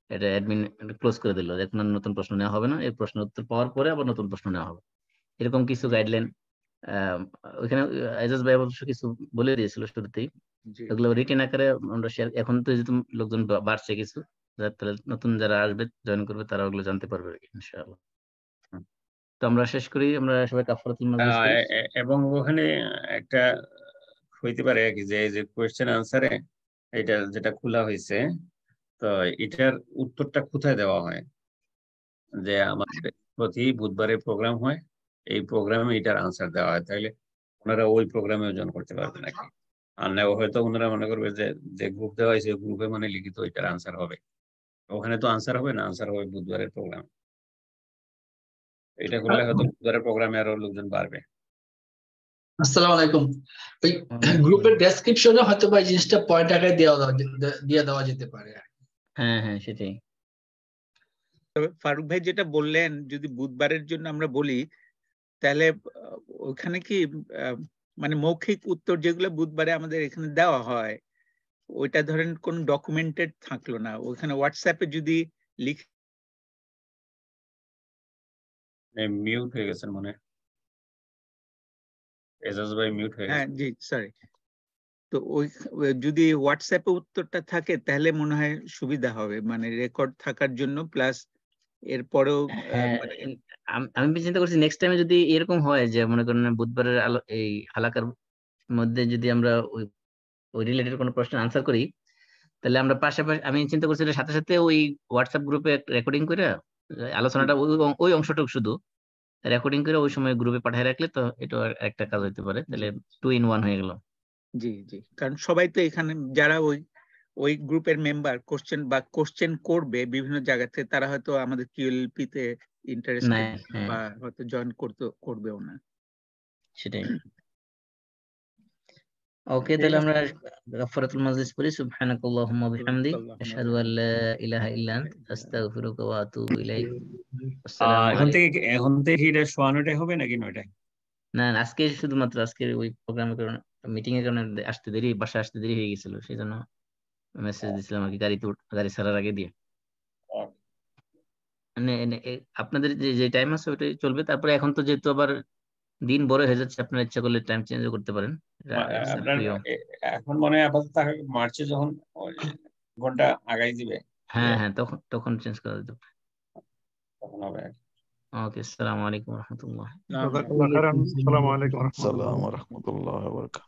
এটা অ্যাডমিন ক্লোজ করে দিল, এখন আর নতুন প্রশ্ন নেওয়া হবে না, এই প্রশ্ন উত্তর পাওয়ার পরে আবার নতুন প্রশ্ন নেওয়া হবে, এরকম কিছু গাইডলাইন ওইখানে এজাজ ভাই অবশ্য কিছু বলে দিয়েছিল শুরুতেই। জি এগুলো রিটেন আকারে আমরা শেয়ার, এখন তো যেহেতু লোকজন বাড়ছে কিছু, তাহলে নতুন যারা আসবে জয়েন করবে তারা ওগুলো জানতে পারবে ইনশাআল্লাহ। তো আমরা শেষ করি, আমরা সবাই কাফারাতুল মাজলিস করি। এবং ওখানে একটা হইতে পারে আর কি, যে এই যে কোয়েশ্চেন আনসারে এটা যেটা খোলা হয়েছে, তো এটার উত্তরটা কোথায় দেওয়া হয়, যে আমাদের প্রতি বুধবারে প্রোগ্রাম হয়, এই প্রোগ্রামে এটার আনসার দেওয়া হয়, তাহলে ওনারা ওই প্রোগ্রামে জয়েন করতে পারবে নাকি। আর না হয়তো ওনারা মনে করবে যে যে গ্রুপ দেওয়া হয়েছে গ্রুপে মানে লিখিত এটার আনসার হবে, ওখানে তো আনসার হবে না, আনসার হবে বুধবারের প্রোগ্রাম। এটা করলে হয়তো বুধবারের প্রোগ্রামে আরো লোকজন বাড়বে। আসসালামু আলাইকুম। ওই গ্রুপের ডেসক্রিপশনে হয়তো বা এই জিনিসটা পয়েন্ট আকারে দিয়ে দেওয়া যেতে পারে। হ্যাঁ হ্যাঁ সেটাই। তবে ফারুক ভাই যেটা বললেন, যদি বুধবারের জন্য আমরা বলি, তাহলে ওখানে কি মানে মৌখিক উত্তর যেগুলো বুধবারে আমাদের এখানে দেওয়া হয়, ওইটা ধরেন কোন ডকুমেন্টেড থাকলো না, ওখানে হোয়াটসঅ্যাপে যদি লিখে। মিউট হয়ে গেছেন মনে হয়, এজাজ ভাই মিউট হয়ে হ্যাঁ গেছে। জি সরি। তো ওই যদি হোয়াটসঅ্যাপে উত্তরটা থাকে তাহলে মনে হয় সুবিধা হবে, মানে রেকর্ড থাকার জন্য, প্লাস এরপরেও হ্যাঁ মানে আমি চিন্তা করছি নেক্সট টাইমে যদি এরকম হয় যে মনে করেন বুধবারের এই হালাকার মধ্যে যদি আমরা ওই রিলেটেড কোনো প্রশ্নের আনসার করি, তাহলে আমরা পাশাপাশি আমি চিন্তা করছি এটার সাথে সাথে ওই হোয়াটসঅ্যাপ গ্রুপে রেকর্ডিং করে আলোচনাটা ওই অংশটুকু শুধু রেকর্ডিং করে ওই সময় গ্রুপে পাঠিয়ে রাখলে তো এটা একটা কাজ হতে পারে, তাহলে 2 in 1 হয়ে গেল। জি জি, কারণ সবাই তো এখানে যারা ওই ওই গ্রুপের মেম্বার কোশ্চেন করবে বিভিন্ন জায়গা থেকে, তারা হয়তো আমাদের কিউএলপি তে ইন্টারেস্টেড হ্যাঁ বা হয়তো জয়েন করবেও না। সেটাই। ওকে, তাহলে আমরা কাফারাতুল মাজলিস পড়ি। সুবহানাকাল্লাহুম্মা ওয়া বিহামদিক আশহাদু আল্লা ইলাহা ইল্লা আনতা আস্তাগফিরুকা ওয়া আতুবু ইলাইক। আসসালামু আলাইকুম। এখন থেকে এটা শোয়ানোটাই হবে নাকি 9টায়? না আজকে শুধুমাত্র আজকের ওই প্রোগ্রামের কারণে, মিটিং এর কারণে আসতে দেরি, বাসায় আসতে দেরি হয়ে গেছিল, সেই জন্য মেসেজ দিছিলাম আর কি, গাড়ি ছাড়ার আগে দিয়ে। মানে আপনাদের যে টাইম আছে ওটাই চলবে, তারপরে এখন তো যেহেতু আবার দিন বড় হয়ে যাচ্ছে, আপনারা ইচ্ছা করলে টাইম চেঞ্জ করতে পারেন, আপনার এখন মনে হয় আপাতত মার্চে যখন ঘন্টা আগাই দিবে, হ্যাঁ হ্যাঁ তখন চেঞ্জ করা যেতে পারে। তখন হবে। ওকে, আসসালামু আলাইকুম রহমতুল্লাহ। জাযাকাল্লাহু খাইরান। আসসালামু আলাইকুম ওয়া রাহমাতুল্লাহ। আসসালামু আলাইকুম ওয়া রাহমাতুল্লাহি ওয়া বারাকাতুহু।